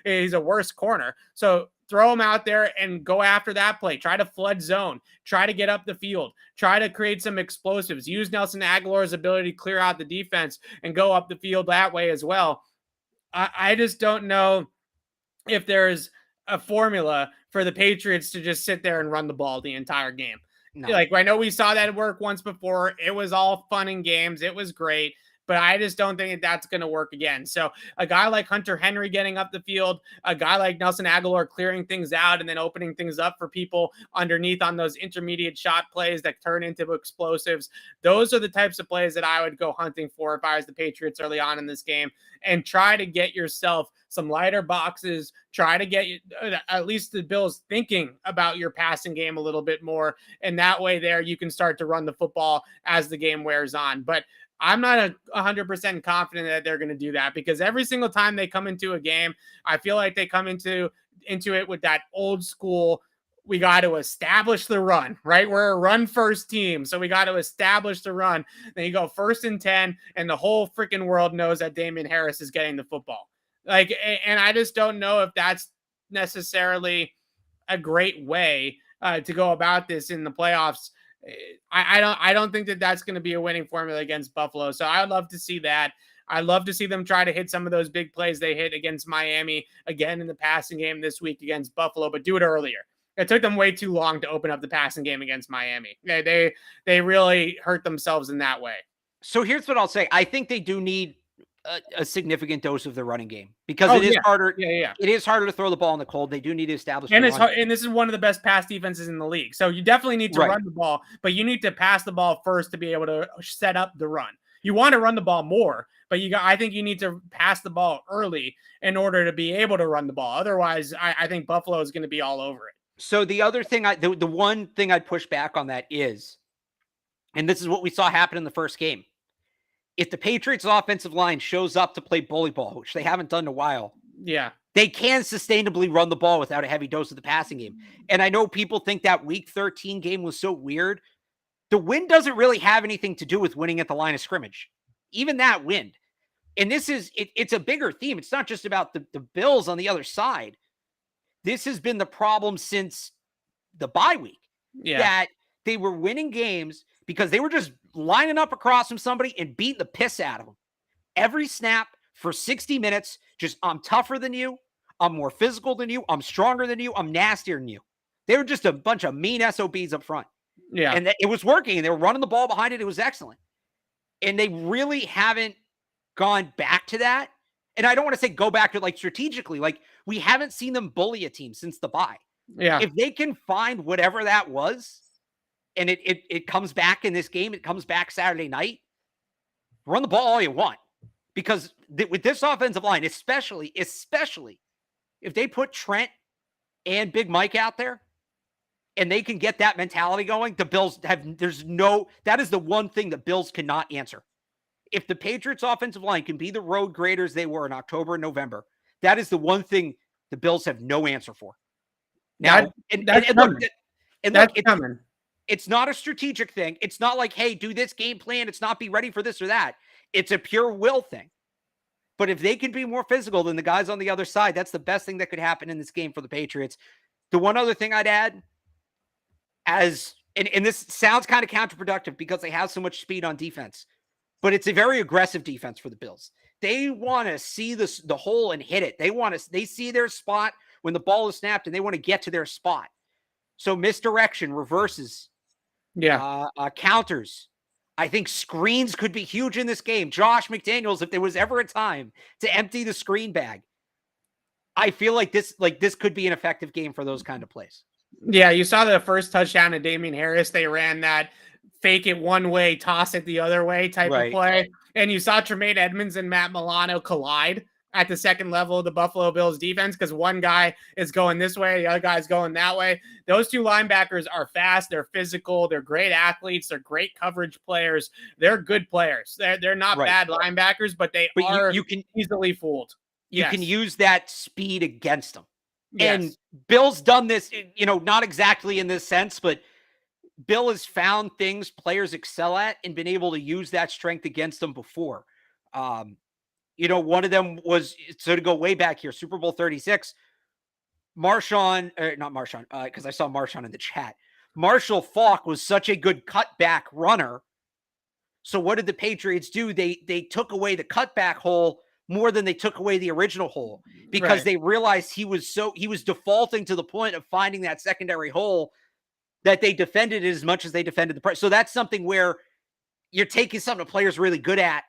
he's a worse corner. So throw him out there and go after that play. Try to flood zone. Try to get up the field. Try to create some explosives. Use Nelson Aguilar's ability to clear out the defense and go up the field that way as well. I just don't know if there's a formula for the Patriots to just sit there and run the ball the entire game. No. Like, I know we saw that work once before. It was all fun and games. It was great. But I just don't think that's going to work again. So a guy like Hunter Henry getting up the field, a guy like Nelson Aguilar clearing things out and then opening things up for people underneath on those intermediate shot plays that turn into explosives. Those are the types of plays that I would go hunting for if I was the Patriots early on in this game, and try to get yourself some lighter boxes, try to get at least the Bills thinking about your passing game a little bit more. And that way there you can start to run the football as the game wears on. But I'm not 100% confident that they're going to do that, because every single time they come into a game, I feel like they come into it with that old school, we got to establish the run, right? We're a run first team, so we got to establish the run. Then you go 1st and 10, and the whole freaking world knows that Damian Harris is getting the football. And I just don't know if that's necessarily a great way to go about this in the playoffs. I don't think that that's going to be a winning formula against Buffalo. So I'd love to see that. I'd love to see them try to hit some of those big plays they hit against Miami again in the passing game this week against Buffalo, but do it earlier. It took them way too long to open up the passing game against Miami. They really hurt themselves in that way. So here's what I'll say. I think they do need a significant dose of the running game because it is harder. Yeah. It is harder to throw the ball in the cold. They do need to establish. And and this is one of the best pass defenses in the league. So you definitely need to run the ball, but you need to pass the ball first to be able to set up the run. You want to run the ball more, but I think you need to pass the ball early in order to be able to run the ball. Otherwise, I think Buffalo is going to be all over it. So the other thing, the one thing I'd push back on that is, and this is what we saw happen in the first game. If the Patriots offensive line shows up to play bully ball, which they haven't done in a while, they can sustainably run the ball without a heavy dose of the passing game. And I know people think that week 13 game was so weird. The win doesn't really have anything to do with winning at the line of scrimmage. Even that win. And this is, it's a bigger theme. It's not just about the Bills on the other side. This has been the problem since the bye week. That they were winning games because they were just lining up across from somebody and beating the piss out of them. Every snap for 60 minutes, just I'm tougher than you. I'm more physical than you. I'm stronger than you. I'm nastier than you. They were just a bunch of mean SOBs up front. And it was working. And they were running the ball behind it. It was excellent. And they really haven't gone back to that. And I don't want to say go back to it like strategically. Like we haven't seen them bully a team since the bye. If they can find whatever that was, and it comes back in this game, it comes back Saturday night, run the ball all you want. Because with this offensive line, especially if they put Trent and Big Mike out there, and they can get that mentality going, the Bills that is the one thing the Bills cannot answer. If the Patriots offensive line can be the road graders they were in October and November, that is the one thing the Bills have no answer for. Now, it's not a strategic thing. It's not like, hey, do this game plan. It's not be ready for this or that. It's a pure will thing. But if they can be more physical than the guys on the other side, that's the best thing that could happen in this game for the Patriots. The one other thing I'd add, and this sounds kind of counterproductive because they have so much speed on defense, but it's a very aggressive defense for the Bills. They want to see the hole and hit it. They see their spot when the ball is snapped and they want to get to their spot. So misdirection, reverses, counters. I think screens could be huge in this game. Josh McDaniels, if there was ever a time to empty the screen bag, I feel like this could be an effective game for those kind of plays. Yeah, you saw the first touchdown to Damian Harris. They ran that fake it one way, toss it the other way type of play. And you saw Tremaine Edmonds and Matt Milano collide at the second level of the Buffalo Bills defense because one guy is going this way, the other guy's going that way. Those two linebackers are fast, they're physical, they're great athletes, they're great coverage players, they're good players. They're not bad linebackers, but you can easily fooled. You can use that speed against them. And Bill's done this, not exactly in this sense, but Bill has found things players excel at and been able to use that strength against them before. One of them was, so to go way back here, Super Bowl 36, because I saw Marshawn in the chat. Marshall Faulk was such a good cutback runner. So what did the Patriots do? They took away the cutback hole more than they took away the original hole because they realized he was defaulting to the point of finding that secondary hole that they defended it as much as they defended the press. So that's something where you're taking something a player's really good at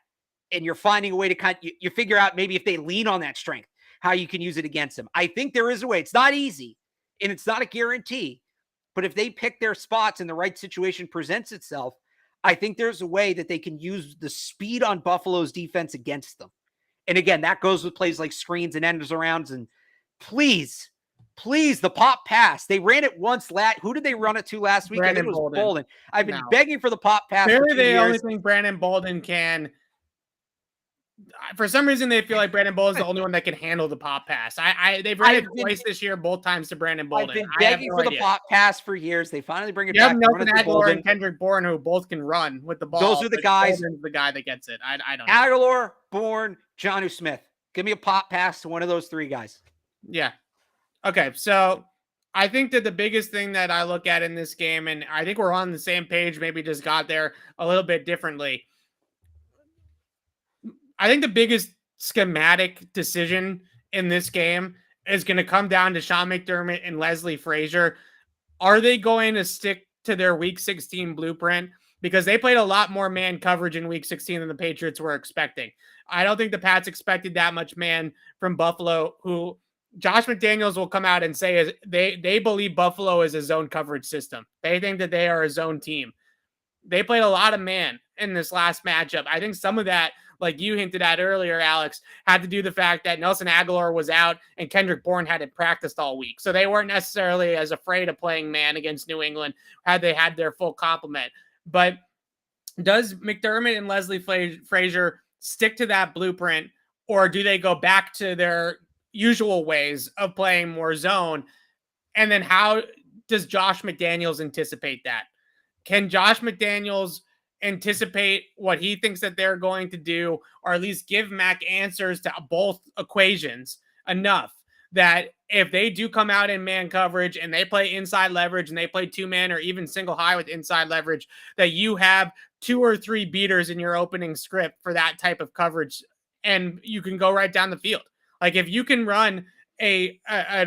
and you're finding a way to you figure out maybe if they lean on that strength, how you can use it against them. I think there is a way. It's not easy and it's not a guarantee, but if they pick their spots and the right situation presents itself, I think there's a way that they can use the speed on Buffalo's defense against them. And again, that goes with plays like screens and enders arounds. And please, the pop pass. They ran it once. Who did they run it to last week? Brandon I think it was Bolden. I've been begging for the pop pass. Clearly, they only think Brandon Bolden can. For some reason, they feel like Brandon Bolden's the only one that can handle the pop pass. They've run it twice this year, both times to Brandon Bolden. I've been begging for the pop pass for years. They finally bring it back. You have Nelson Aguilar and Kendrick Bourne who both can run with the ball. Those are the guys. Bolden's the guy that gets it. I don't know. Aguilar, Bourne, Jonnu Smith. Give me a pop pass to one of those three guys. Yeah. Okay. So I think that the biggest thing that I look at in this game, and I think we're on the same page, maybe just got there a little bit differently. I think the biggest schematic decision in this game is going to come down to Sean McDermott and Leslie Frazier. Are they going to stick to their Week 16 blueprint? Because they played a lot more man coverage in Week 16 than the Patriots were expecting. I don't think the Pats expected that much man from Buffalo, who Josh McDaniels will come out and say is they believe Buffalo is a zone coverage system. They think that they are a zone team. They played a lot of man in this last matchup. I think some of that, like you hinted at earlier, Alex, had to do the fact that Nelson Aguilar was out and Kendrick Bourne hadn't practiced all week. So they weren't necessarily as afraid of playing man against New England had they had their full complement. But does McDermott and Leslie Frazier stick to that blueprint, or do they go back to their usual ways of playing more zone? And then how does Josh McDaniels anticipate that? Can Josh McDaniels anticipate what he thinks that they're going to do, or at least give Mac answers to both equations enough that if they do come out in man coverage and they play inside leverage and they play two man or even single high with inside leverage, that you have 2 or 3 beaters in your opening script for that type of coverage and you can go right down the field. Like if you can run a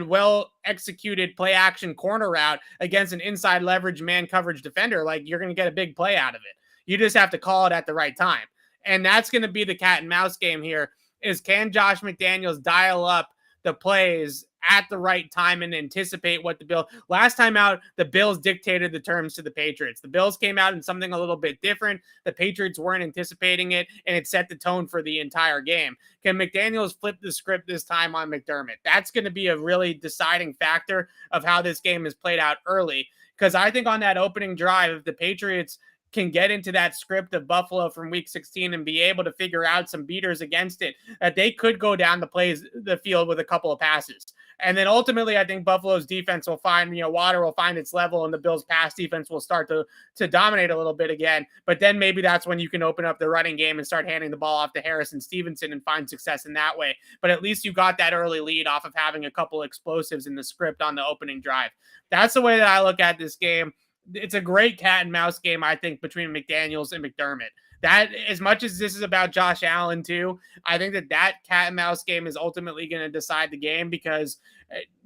well executed play action corner route against an inside leverage man coverage defender, like you're going to get a big play out of it. You just have to call it at the right time. And that's going to be the cat and mouse game here is, can Josh McDaniels dial up the plays at the right time and anticipate what the Bills. Last time out, the Bills dictated the terms to the Patriots. The Bills came out in something a little bit different. The Patriots weren't anticipating it, and it set the tone for the entire game. Can McDaniels flip the script this time on McDermott? That's going to be a really deciding factor of how this game is played out early, because I think on that opening drive, if the Patriots can get into that script of Buffalo from week 16 and be able to figure out some beaters against it, that they could go down the field with a couple of passes. And then ultimately, I think Buffalo's defense will find, water will find its level, and the Bills' pass defense will start to dominate a little bit again. But then maybe that's when you can open up the running game and start handing the ball off to Harrison Stevenson and find success in that way. But at least you got that early lead off of having a couple explosives in the script on the opening drive. That's the way that I look at this game. It's a great cat and mouse game, I think, between McDaniels and McDermott. That, as much as this is about Josh Allen too, I think that cat and mouse game is ultimately going to decide the game, because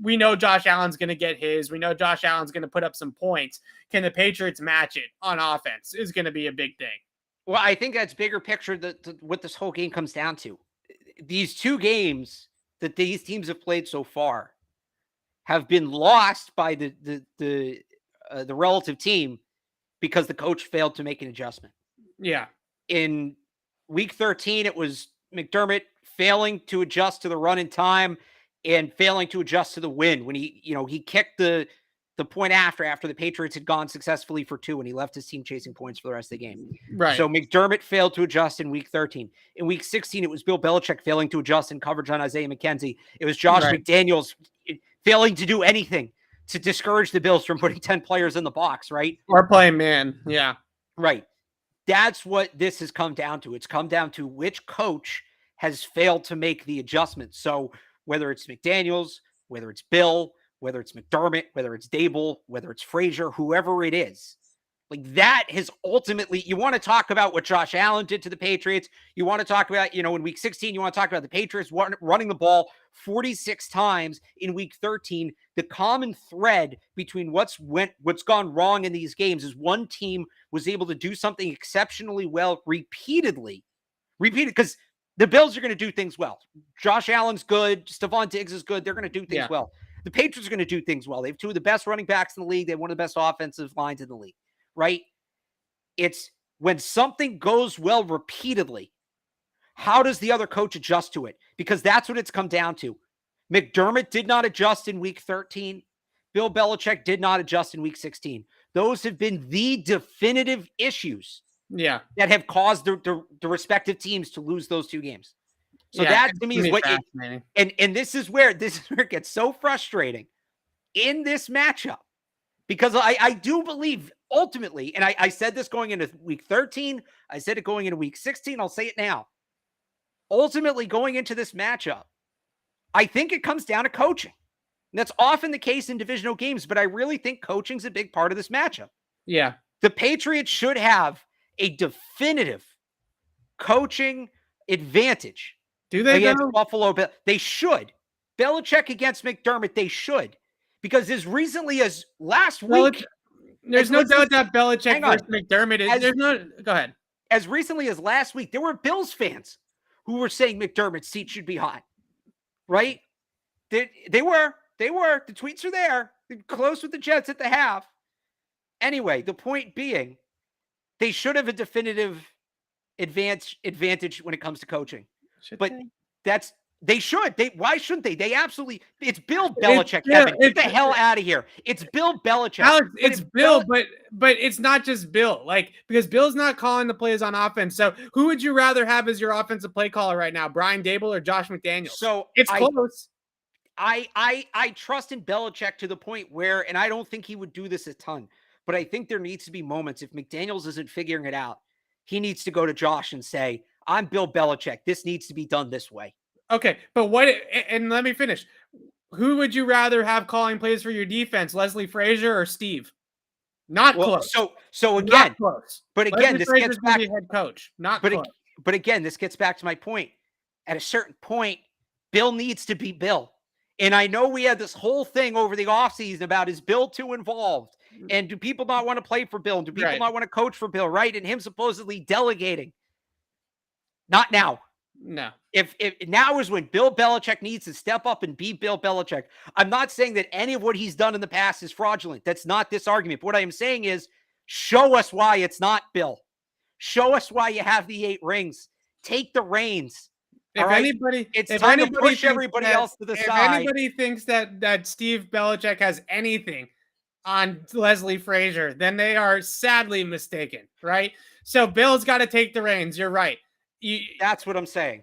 we know Josh Allen's going to get his. We know Josh Allen's going to put up some points. Can the Patriots match it on offense is going to be a big thing. Well, I think that's bigger picture what this whole game comes down to. These two games that these teams have played so far have been lost by the relative team because the coach failed to make an adjustment. Yeah. In week 13, it was McDermott failing to adjust to the run in time and failing to adjust to the win when he kicked the point after the Patriots had gone successfully for 2 and he left his team chasing points for the rest of the game. Right. So McDermott failed to adjust in week 13. In week 16, it was Bill Belichick failing to adjust in coverage on Isaiah McKenzie. It was Josh McDaniels failing to do anything to discourage the Bills from putting 10 players in the box, right? Or playing man. Yeah. Right. That's what this has come down to. It's come down to which coach has failed to make the adjustment. So whether it's McDaniels, whether it's Bill, whether it's McDermott, whether it's Dable, whether it's Frazier, whoever it is, like that has ultimately, you want to talk about what Josh Allen did to the Patriots. You want to talk about, in week 16, you want to talk about the Patriots running the ball 46 times in week 13. The common thread between what's gone wrong in these games is one team was able to do something exceptionally well repeated, because the Bills are going to do things well. Josh Allen's good. Stephon Diggs is good. They're going to do things well. The Patriots are going to do things well. They have 2 of the best running backs in the league. They have one of the best offensive lines in the league, right? It's when something goes well repeatedly, how does the other coach adjust to it? Because that's what it's come down to. McDermott did not adjust in week 13. Bill Belichick did not adjust in week 16. Those have been the definitive issues that have caused the respective teams to lose those 2 games. So that to me is what and this is where it gets so frustrating in this matchup, because I do believe ultimately, and I said this going into week 13, I said it going into week 16, I'll say it now. ultimately going into this matchup, I think it comes down to coaching. And that's often the case in divisional games, but I really think coaching's a big part of this matchup. Yeah. The Patriots should have a definitive coaching advantage Do they against though? Buffalo Bills. They should. Belichick against McDermott, they should. Because as recently as last week, There's no doubt that Belichick versus McDermott is. Go ahead. As recently as last week, there were Bills fans who were saying McDermott's seat should be hot. Right? They were. The tweets are there. They're close with the Jets at the half. Anyway, the point being, they should have a definitive advantage when it comes to coaching. They should. Why shouldn't they? They absolutely. It's Bill Belichick, Kevin. Get the hell out of here. It's Bill Belichick. Alex, it's Bill, but it's not just Bill. Like, because Bill's not calling the plays on offense. So who would you rather have as your offensive play caller right now, Brian Daboll or Josh McDaniels? So it's close. I trust in Belichick to the point where, and I don't think he would do this a ton, but I think there needs to be moments if McDaniels isn't figuring it out, he needs to go to Josh and say, I'm Bill Belichick. This needs to be done this way. Okay, but and let me finish. Who would you rather have calling plays for your defense, Leslie Frazier or Steve? Not close. So again, not close. But again, this gets back to head coach. Not close. But again, this gets back to my point. At a certain point, Bill needs to be Bill. And I know we had this whole thing over the offseason about, is Bill too involved? And do people not want to play for Bill? And do people not want to coach for Bill, right? And him supposedly delegating. Not now. No. If now is when Bill Belichick needs to step up and be Bill Belichick. I'm not saying that any of what he's done in the past is fraudulent. That's not this argument. But what I am saying is, show us why it's not Bill. Show us why you have the 8 rings. Take the reins. If anybody, it's time to push everybody else to the side. If anybody thinks that Steve Belichick has anything on Leslie Frazier, then they are sadly mistaken, right? So Bill's got to take the reins. You're right. That's what I'm saying.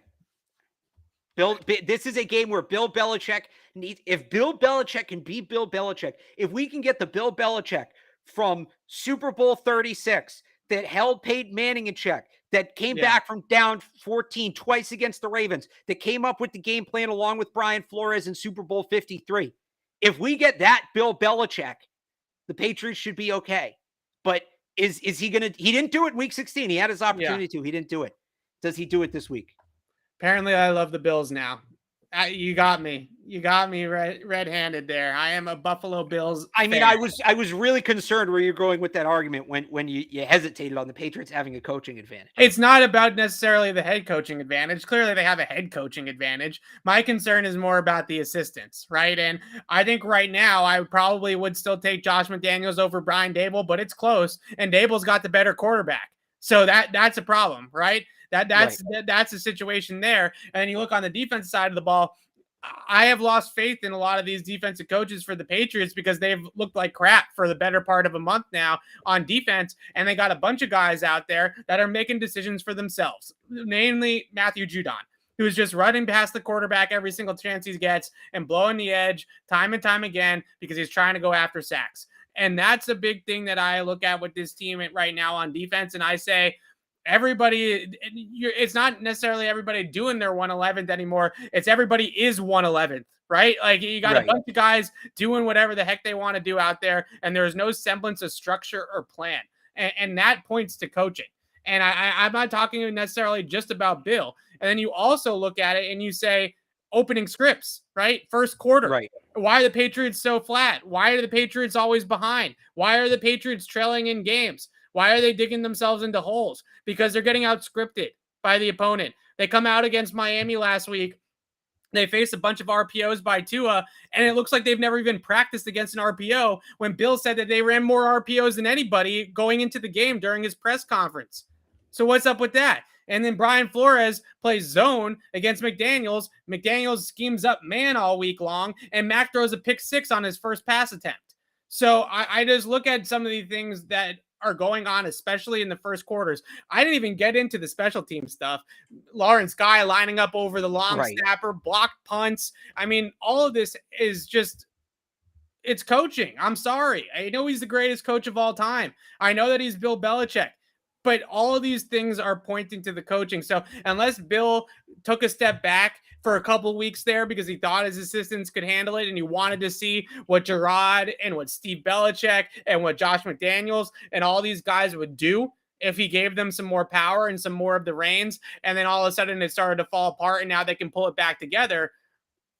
This is a game where Bill Belichick needs. If Bill Belichick can be Bill Belichick, if we can get the Bill Belichick from Super Bowl 36 that held Peyton Manning in check, that came back from down 14 twice against the Ravens, that came up with the game plan along with Brian Flores in Super Bowl 53. If we get that Bill Belichick, the Patriots should be okay. But is he going to – he didn't do it in Week 16. He had his opportunity to. He didn't do it. Does he do it this week? Apparently, I love the Bills now. You got me. You got me red-handed there. I am a Buffalo Bills fan. I was really concerned where you're going with that argument when you hesitated on the Patriots having a coaching advantage. It's not about necessarily the head coaching advantage. Clearly, they have a head coaching advantage. My concern is more about the assistants, right? And I think right now I probably would still take Josh McDaniels over Brian Daboll, but it's close, and Daboll's got the better quarterback. So that's a problem, right? That's the situation there. And then you look on the defensive side of the ball. I have lost faith in a lot of these defensive coaches for the Patriots because they've looked like crap for the better part of a month now on defense. And they got a bunch of guys out there that are making decisions for themselves, namely Matthew Judon, who's just running past the quarterback every single chance he gets and blowing the edge time and time again because he's trying to go after sacks. And that's a big thing that I look at with this team right now on defense. And I say, it's not necessarily everybody doing their 111th anymore. It's everybody is 111th, right? Like you got a bunch of guys doing whatever the heck they want to do out there. And there's no semblance of structure or plan. And that points to coaching. And I'm not talking necessarily just about Bill. And then you also look at it and you say opening scripts, right? First quarter. Right. Why are the Patriots so flat? Why are the Patriots always behind? Why are the Patriots trailing in games? Why are they digging themselves into holes? Because they're getting out-scripted by the opponent. They come out against Miami last week. They faced a bunch of RPOs by Tua, and it looks like they've never even practiced against an RPO when Bill said that they ran more RPOs than anybody going into the game during his press conference. So what's up with that? And then Brian Flores plays zone against McDaniels. McDaniels schemes up man all week long, and Mac throws a pick 6 on his first pass attempt. So I just look at some of the things that are going on, especially in the first quarters. I didn't even get into the special team stuff. Lawrence Guy lining up over the long snapper, blocked punts. I mean, all of this is just, it's coaching. I'm sorry. I know he's the greatest coach of all time. I know that he's Bill Belichick. But all of these things are pointing to the coaching. So unless Bill took a step back for a couple of weeks there because he thought his assistants could handle it and he wanted to see what Gerard and what Steve Belichick and what Josh McDaniels and all these guys would do if he gave them some more power and some more of the reins, and then all of a sudden it started to fall apart and now they can pull it back together,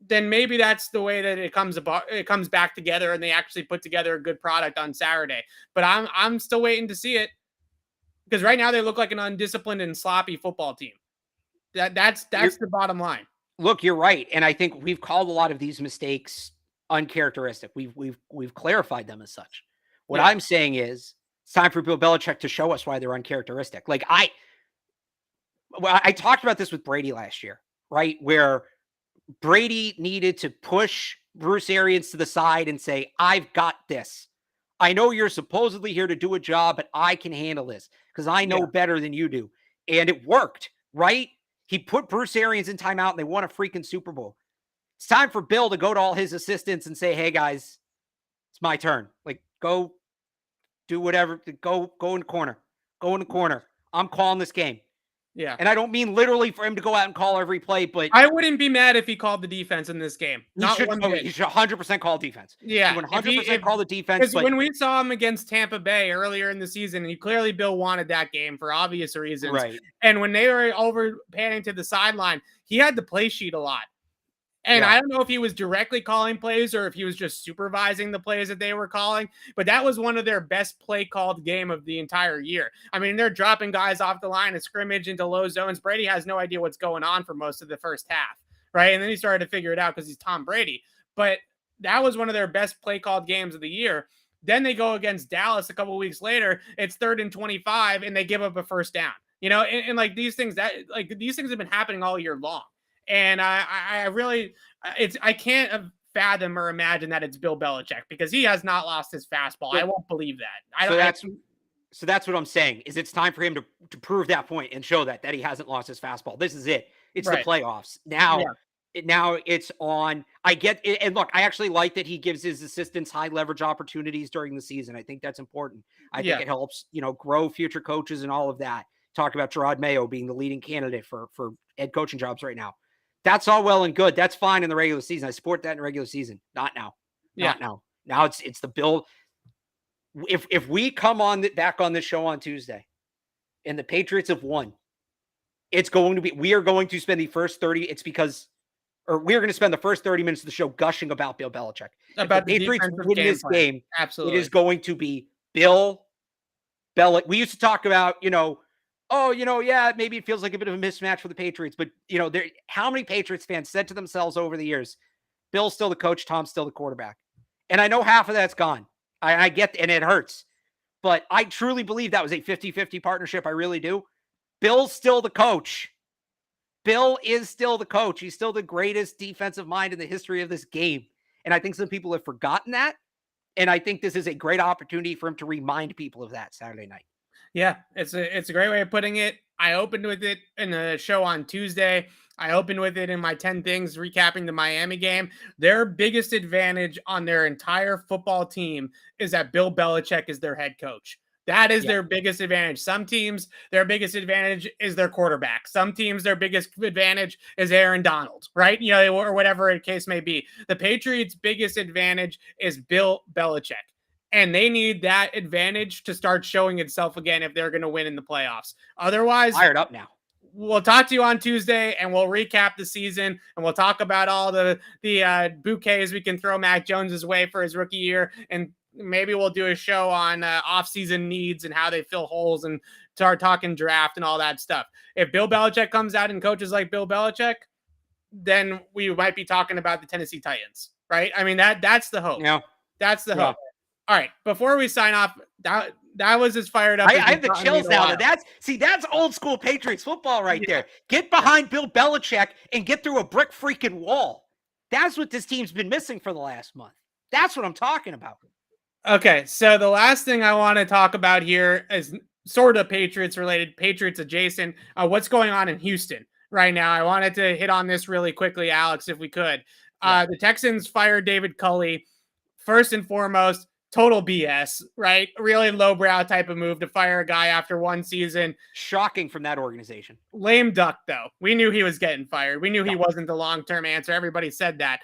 then maybe that's the way that it comes back together and they actually put together a good product on Saturday. But I'm still waiting to see it. Because right now they look like an undisciplined and sloppy football team. That's the bottom line. Look, you're right, and I think we've called a lot of these mistakes uncharacteristic. We've clarified them as such. What I'm saying is it's time for Bill Belichick to show us why they're uncharacteristic. Like I talked about this with Brady last year, right? Where Brady needed to push Bruce Arians to the side and say, "I've got this. I know you're supposedly here to do a job, but I can handle this because I know better than you do." And it worked, right? He put Bruce Arians in timeout and they won a freaking Super Bowl. It's time for Bill to go to all his assistants and say, "Hey guys, it's my turn. Like, go do whatever. Go in the corner. Go in the corner. I'm calling this game." Yeah. And I don't mean literally for him to go out and call every play, but I wouldn't be mad if he called the defense in this game. He should 100% call defense. Yeah. 100% call the defense. Because when we saw him against Tampa Bay earlier in the season, Bill wanted that game for obvious reasons. Right. And when they were over panning to the sideline, he had the play sheet a lot. And I don't know if he was directly calling plays or if he was just supervising the plays that they were calling, but that was one of their best play called game of the entire year. I mean, they're dropping guys off the line of scrimmage into low zones. Brady has no idea what's going on for most of the first half, right? And then he started to figure it out because he's Tom Brady. But that was one of their best play called games of the year. Then they go against Dallas a couple of weeks later. It's 3rd and 25, and they give up a first down. You know, and like these things have been happening all year long. And I really, I can't fathom or imagine that it's Bill Belichick because he has not lost his fastball. I won't believe that. So that's what I'm saying is it's time for him to prove that point and show that he hasn't lost his fastball. This is it. It's the playoffs. Now it's on. I get it. And look, I actually like that he gives his assistants high leverage opportunities during the season. I think that's important. I think it helps, grow future coaches and all of that. Talk about Gerard Mayo being the leading candidate for head coaching jobs right now. That's all well and good. That's fine in the regular season. I support that in the regular season. Not now. Not now. Now it's the Bill. If we come back on this show on Tuesday and the Patriots have won, we are going to spend the first 30. We're going to spend the first 30 minutes of the show gushing about Bill Belichick. About the Patriots win this game. Absolutely. It is going to be Bill Belichick. We used to talk about, maybe it feels like a bit of a mismatch for the Patriots, but how many Patriots fans said to themselves over the years, Bill's still the coach, Tom's still the quarterback. And I know half of that's gone. I get, and it hurts, but I truly believe that was a 50-50 partnership. I really do. Bill's still the coach. Bill is still the coach. He's still the greatest defensive mind in the history of this game. And I think some people have forgotten that. And I think this is a great opportunity for him to remind people of that Saturday night. Yeah, it's a great way of putting it. I opened with it in the show on Tuesday. I opened with it in my 10 things recapping the Miami game. Their biggest advantage on their entire football team is that Bill Belichick is their head coach. That is their biggest advantage. Some teams, their biggest advantage is their quarterback. Some teams, their biggest advantage is Aaron Donald, right? Or whatever the case may be. The Patriots' biggest advantage is Bill Belichick. And they need that advantage to start showing itself again if they're going to win in the playoffs. Otherwise, fired up now. We'll talk to you on Tuesday, and we'll recap the season, and we'll talk about all the bouquets we can throw Mac Jones's way for his rookie year, and maybe we'll do a show on off-season needs and how they fill holes and start talking draft and all that stuff. If Bill Belichick comes out and coaches like Bill Belichick, then we might be talking about the Tennessee Titans, right? I mean, that's the hope. Yeah. That's the hope. All right, before we sign off, that was as fired up. I have the chills now. That's old school Patriots football right there. Get behind Bill Belichick and get through a brick freaking wall. That's what this team's been missing for the last month. That's what I'm talking about. Okay, so the last thing I want to talk about here is sort of Patriots related, Patriots adjacent. What's going on in Houston right now? I wanted to hit on this really quickly, Alex, if we could. The Texans fired David Culley. First and foremost, total BS, right? Really lowbrow type of move to fire a guy after one season. Shocking from that organization. Lame duck, though. We knew he was getting fired. We knew he wasn't the long-term answer. Everybody said that.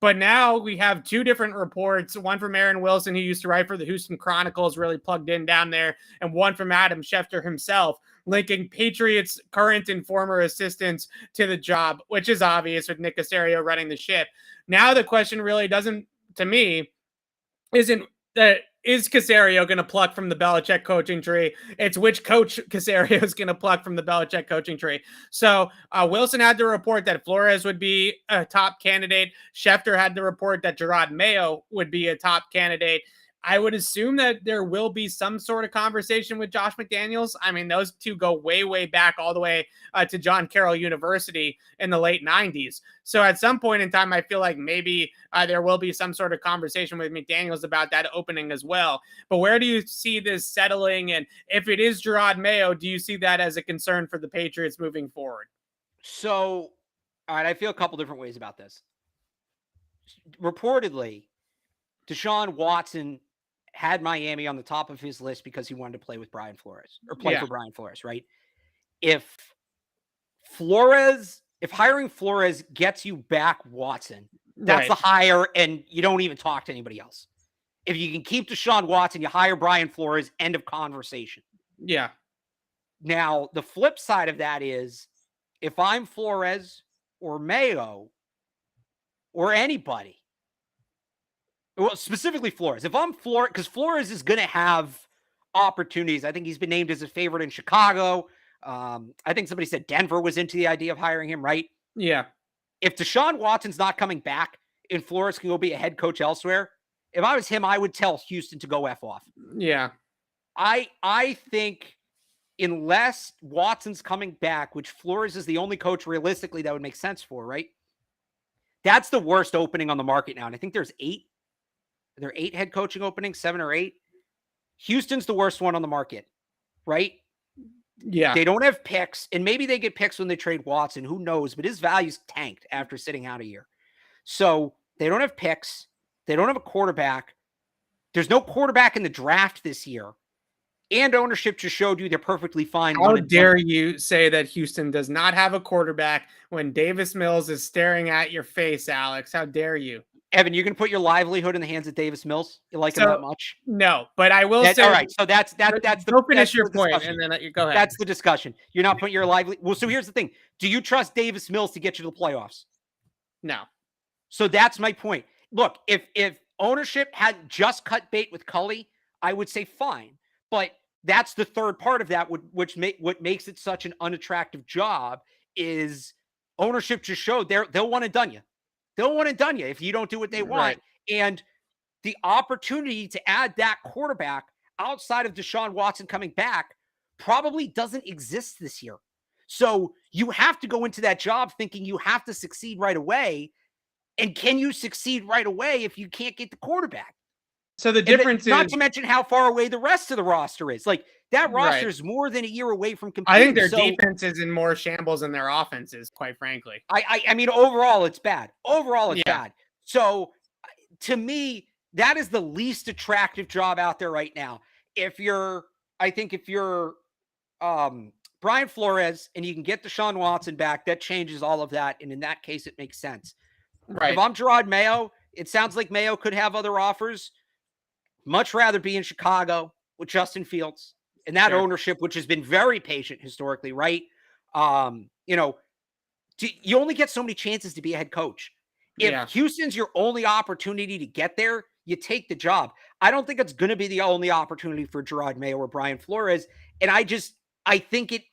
But now we have two different reports, one from Aaron Wilson, who used to write for the Houston Chronicles, really plugged in down there, and one from Adam Schefter himself, linking Patriots' current and former assistants to the job, which is obvious with Nick Caserio running the ship. Now the question really doesn't, to me, isn't that is Caserio going to pluck from the Belichick coaching tree? It's which coach Caserio is going to pluck from the Belichick coaching tree. So Wilson had to report that Flores would be a top candidate. Schefter had to report that Gerard Mayo would be a top candidate. I would assume that there will be some sort of conversation with Josh McDaniels. I mean, those two go way, way back all the way to John Carroll University in the late 90s. So at some point in time, I feel like maybe there will be some sort of conversation with McDaniels about that opening as well. But where do you see this settling? And if it is Gerard Mayo, do you see that as a concern for the Patriots moving forward? So, all right, I feel a couple different ways about this. Reportedly, Deshaun Watson had Miami on the top of his list because he wanted to play with Brian Flores or play for Brian Flores, right? If hiring Flores gets you back Watson, that's the hire, and you don't even talk to anybody else. If you can keep Deshaun Watson, you hire Brian Flores, end of conversation. Yeah. Now, the flip side of that is if I'm Flores or Mayo or anybody, well, specifically Flores. If I'm Flores, because Flores is going to have opportunities. I think he's been named as a favorite in Chicago. I think somebody said Denver was into the idea of hiring him, right? Yeah. If Deshaun Watson's not coming back and Flores can go be a head coach elsewhere, if I was him, I would tell Houston to go F off. Yeah. I think unless Watson's coming back, which Flores is the only coach realistically that would make sense for, right? That's the worst opening on the market now. And I think there's 8. There are 8 head coaching openings, 7 or 8. Houston's the worst one on the market, right? Yeah. They don't have picks, and maybe they get picks when they trade Watson. Who knows? But his value's tanked after sitting out a year. So they don't have picks. They don't have a quarterback. There's no quarterback in the draft this year. And ownership just showed you they're perfectly fine. How dare you say that Houston does not have a quarterback when Davis Mills is staring at your face, Alex? How dare you? Evan, you're going to put your livelihood in the hands of Davis Mills? You like him that much? No, but I will say. All right, so that's the finish your point, and then you go ahead. That's the discussion. You're not putting your livelihood. Well, so here's the thing: do you trust Davis Mills to get you to the playoffs? No. So that's my point. Look, if ownership had just cut bait with Cully, I would say fine, but that's the third part of that, what makes it such an unattractive job is ownership just showed they'll want to done you. They'll want to done you if you don't do what they want. Right. And the opportunity to add that quarterback outside of Deshaun Watson coming back probably doesn't exist this year. So you have to go into that job thinking you have to succeed right away. And can you succeed right away if you can't get the quarterback? So the difference is not to mention how far away the rest of the roster is. Like that roster is more than a year away from competing. I think their defense is in more shambles than their offense is, quite frankly. I mean, overall, it's bad. Overall, it's bad. So to me, that is the least attractive job out there right now. If you're Brian Flores and you can get Deshaun Watson back, that changes all of that. And in that case, it makes sense. Right. If I'm Gerard Mayo, it sounds like Mayo could have other offers. Much rather be in Chicago with Justin Fields and that ownership, which has been very patient historically, right? You only get so many chances to be a head coach. If Houston's your only opportunity to get there, you take the job. I don't think it's going to be the only opportunity for Gerard Mayo or Brian Flores. And I think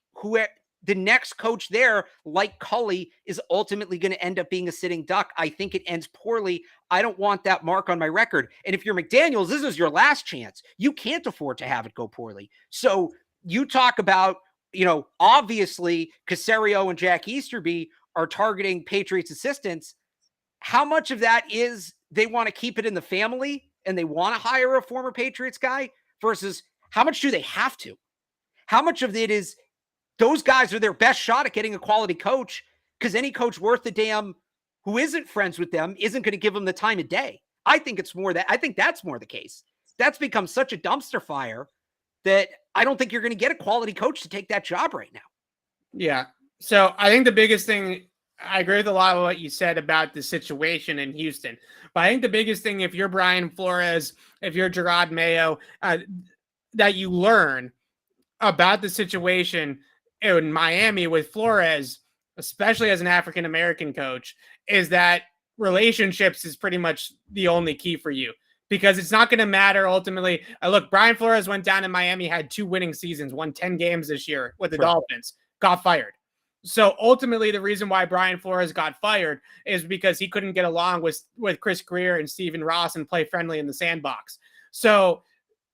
the next coach there, like Cully, is ultimately going to end up being a sitting duck. I think it ends poorly. I don't want that mark on my record. And if you're McDaniels, this is your last chance. You can't afford to have it go poorly. So you talk about, obviously Caserio and Jack Easterby are targeting Patriots assistants. How much of that is they want to keep it in the family and they want to hire a former Patriots guy versus how much do they have to? How much of it is those guys are their best shot at getting a quality coach because any coach worth a damn who isn't friends with them isn't going to give them the time of day. I think that's more the case. that's become such a dumpster fire that I don't think you're going to get a quality coach to take that job right now. Yeah. So I think the biggest thing, I agree with a lot of what you said about the situation in Houston. But I think the biggest thing, if you're Brian Flores, if you're Gerard Mayo, that you learn about the situation in Miami with Flores, especially as an African-American coach, is that relationships is pretty much the only key for you, because it's not going to matter ultimately. Look, Brian Flores went down in Miami, had 2 winning seasons, won 10 games this year with the Dolphins, got fired. So ultimately, the reason why Brian Flores got fired is because he couldn't get along with Chris Greer and Stephen Ross and play friendly in the sandbox. So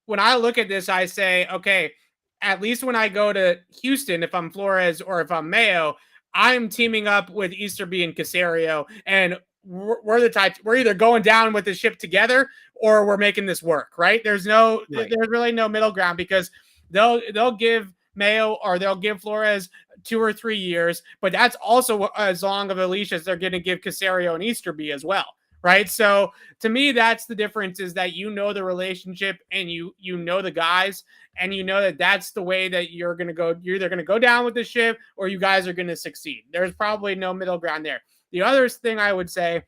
when I look at this, I say, okay, at least when I go to Houston, if I'm Flores or if I'm Mayo, I'm teaming up with Easterby and Caserio, and we're the type, we're either going down with the ship together or we're making this work, right? There's really no middle ground, because they'll give Mayo or they'll give Flores 2 or 3 years, but that's also as long of a leash as they're going to give Caserio and Easterby as well, right? So to me, that's the difference, is that you know the relationship and you know the guys, and you know that that's the way that you're going to go. You're either going to go down with the ship or you guys are going to succeed. There's probably no middle ground there. The other thing I would say,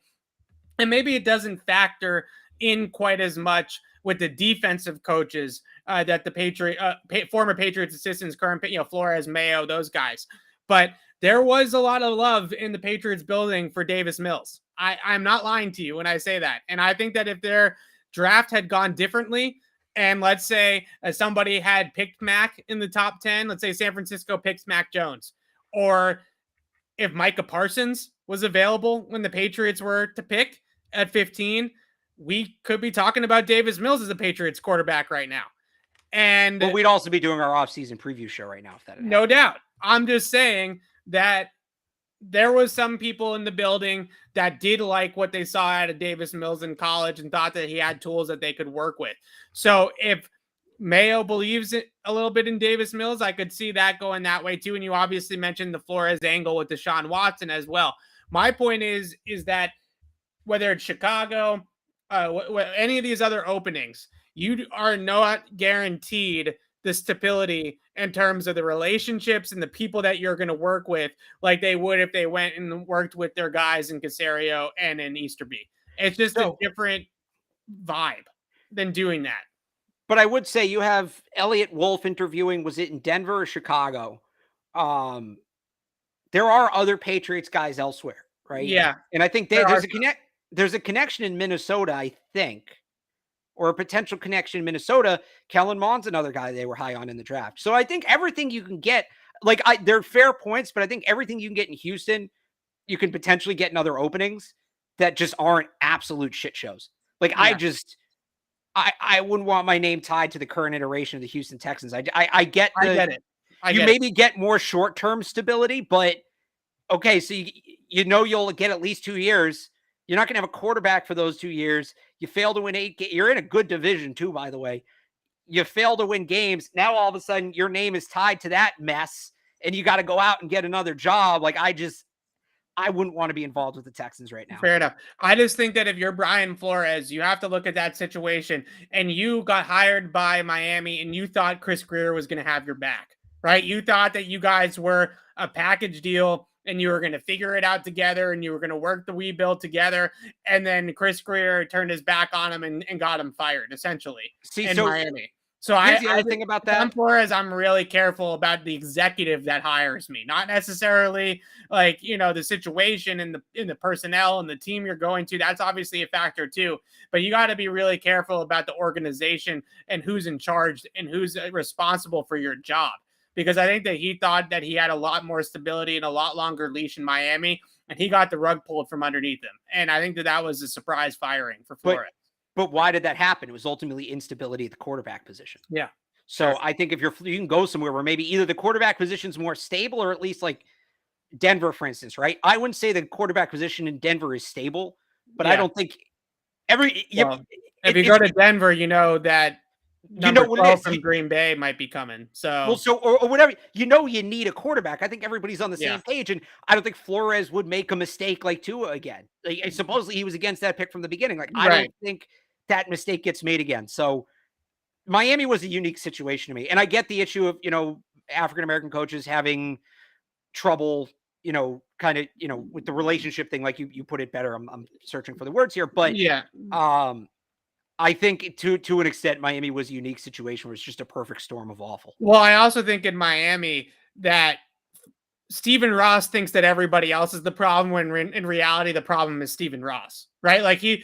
and maybe it doesn't factor in quite as much with the defensive coaches that the former Patriots assistants, current, Flores, Mayo, those guys. But there was a lot of love in the Patriots building for Davis Mills. I'm not lying to you when I say that. And I think that if their draft had gone differently, and let's say somebody had picked Mac in the top 10, let's say San Francisco picks Mac Jones, or if Micah Parsons was available when the Patriots were to pick at 15, we could be talking about Davis Mills as a Patriots quarterback right now. And we'd also be doing our offseason preview show right now, if that had no doubt. I'm just saying that there was some people in the building that did like what they saw out of Davis Mills in college and thought that he had tools that they could work with. So if Mayo believes a little bit in Davis Mills, I could see that going that way too. And you obviously mentioned the Flores angle with Deshaun Watson as well. My point is that whether it's Chicago, any of these other openings, you are not guaranteed the stability in terms of the relationships and the people that you're going to work with, like they would if they went and worked with their guys in Caserio and in Easterby. It's just a different vibe than doing that. But I would say you have Elliot Wolf interviewing, was it in Denver or Chicago? There are other Patriots guys elsewhere, right? Yeah. And I think there's a connection in Minnesota, I think, or a potential connection in Minnesota. Kellen Mond's another guy they were high on in the draft. So I think everything you can get, they're fair points, but I think everything you can get in Houston, you can potentially get in other openings that just aren't absolute shit shows. I wouldn't want my name tied to the current iteration of the Houston Texans. I get it. You maybe get more short-term stability, but okay, so you'll get at least 2 years. You're not going to have a quarterback for those 2 years. You fail to win 8 games. You're in a good division too, by the way. You fail to win games. Now all of a sudden your name is tied to that mess and you got to go out and get another job. I wouldn't want to be involved with the Texans right now. Fair enough. I just think that if you're Brian Flores, you have to look at that situation, and you got hired by Miami and you thought Chris Greer was going to have your back, right? You thought that you guys were a package deal and you were going to figure it out together and you were going to work the rebuild together. And then Chris Greer turned his back on him and got him fired, essentially, in Miami. So the other thing about that, Flores, I'm really careful about the executive that hires me, not necessarily the situation and the personnel and the team you're going to. That's obviously a factor too, but you got to be really careful about the organization and who's in charge and who's responsible for your job. Because I think that he thought that he had a lot more stability and a lot longer leash in Miami, and he got the rug pulled from underneath him. And I think that was a surprise firing for Flores. But why did that happen? It was ultimately instability at the quarterback position. Yeah. So I think if you can go somewhere where maybe either the quarterback position is more stable, or at least like Denver, for instance, right? I wouldn't say the quarterback position in Denver is stable, but I don't think if you go to Denver, you know that number 12 from Green Bay might be coming. So or whatever, you need a quarterback. I think everybody's on the same page, and I don't think Flores would make a mistake like Tua again. Supposedly he was against that pick from the beginning. I don't think that mistake gets made again. So Miami was a unique situation to me. And I get the issue of, African-American coaches having trouble, kind of, with the relationship thing, like you put it better. I'm searching for the words here, but yeah, I think to an extent, Miami was a unique situation where it's just a perfect storm of awful. well, I also think in Miami that Stephen Ross thinks that everybody else is the problem when in reality the problem is Stephen Ross, right? Like he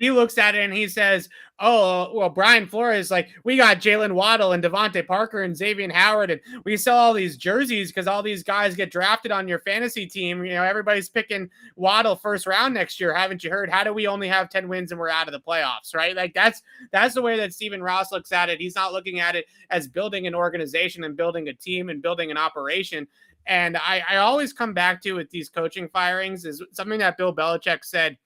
looks at it and he says, "Oh, well, Brian Flores, like we got Jalen Waddle and Devontae Parker and Xavier Howard, and we sell all these jerseys because all these guys get drafted on your fantasy team. Everybody's picking Waddle first round next year. Haven't you heard? How do we only have 10 wins and we're out of the playoffs, right? Like that's the way that Stephen Ross looks at it. He's not looking at it as building an organization and building a team and building an operation." And I always come back to with these coaching firings is something that Bill Belichick said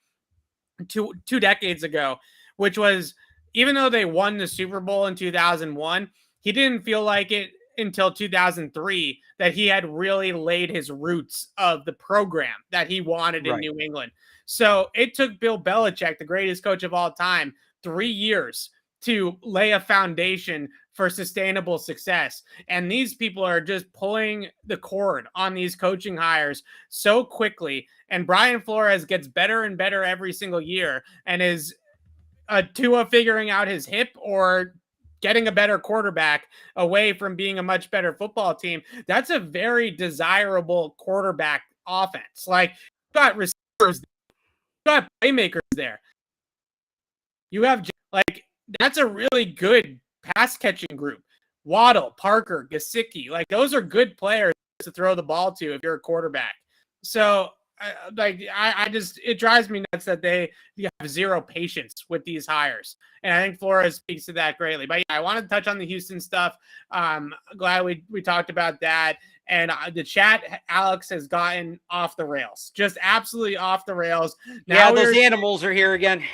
two decades ago, which was even though they won the Super Bowl in 2001, he didn't feel like it until 2003 that he had really laid his roots of the program that he wanted in New England. So it took Bill Belichick, the greatest coach of all time, 3 years to lay a foundation for sustainable success. And these people are just pulling the cord on these coaching hires so quickly. And Brian Flores gets better and better every single year. And is Tua figuring out his hip or getting a better quarterback away from being a much better football team? That's a very desirable quarterback offense. Like, you've got receivers, you've got playmakers there. You have, like, that's a really good pass catching group. Waddle, Parker, Gesicki, like those are good players to throw the ball to if you're a quarterback. So I just, it drives me nuts that they have zero patience with these hires. And I think Flores speaks to that greatly. But yeah, I want to touch on the Houston stuff. Glad we talked about that. And the chat, Alex, has gotten off the rails, just absolutely off the rails. Now those animals are here again.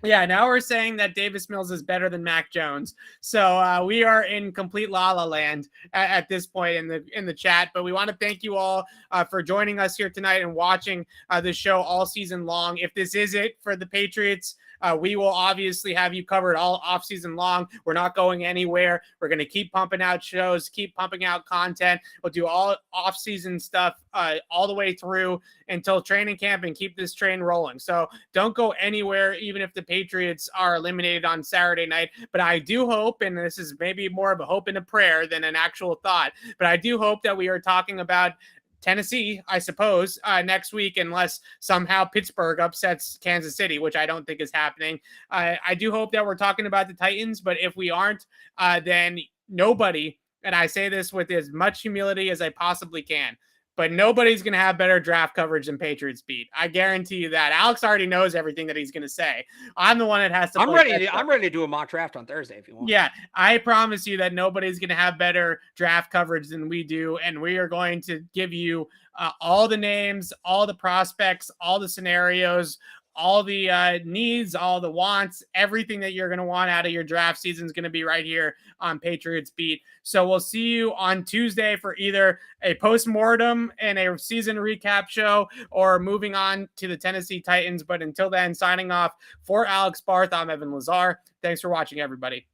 Yeah, now we're saying that Davis Mills is better than Mac Jones. So we are in complete la-la land at this point in the chat. But we want to thank you all for joining us here tonight and watching the show all season long. If this is it for the Patriots, we will obviously have you covered all off season long. We're not going anywhere. We're going to keep pumping out shows, keep pumping out content. We'll do all off season stuff all the way through until training camp and keep this train rolling. So don't go anywhere, even if the Patriots are eliminated on Saturday night. But I do hope, and this is maybe more of a hope and a prayer than an actual thought, but I do hope that we are talking about Tennessee, I suppose, next week, unless somehow Pittsburgh upsets Kansas City, which I don't think is happening. I do hope that we're talking about the Titans, but if we aren't, then nobody, and I say this with as much humility as I possibly can, but nobody's going to have better draft coverage than Patriots beat. I guarantee you that. Alex already knows everything that he's going to say. I'm the one that has to. I'm ready to do a mock draft on Thursday if you want. Yeah, I promise you that nobody's going to have better draft coverage than we do, and we are going to give you all the names, all the prospects, all the scenarios, all the needs, all the wants, everything that you're going to want out of your draft season is going to be right here on Patriots Beat. So we'll see you on Tuesday for either a postmortem and a season recap show or moving on to the Tennessee Titans. But until then, signing off for Alex Barth, I'm Evan Lazar. Thanks for watching, everybody.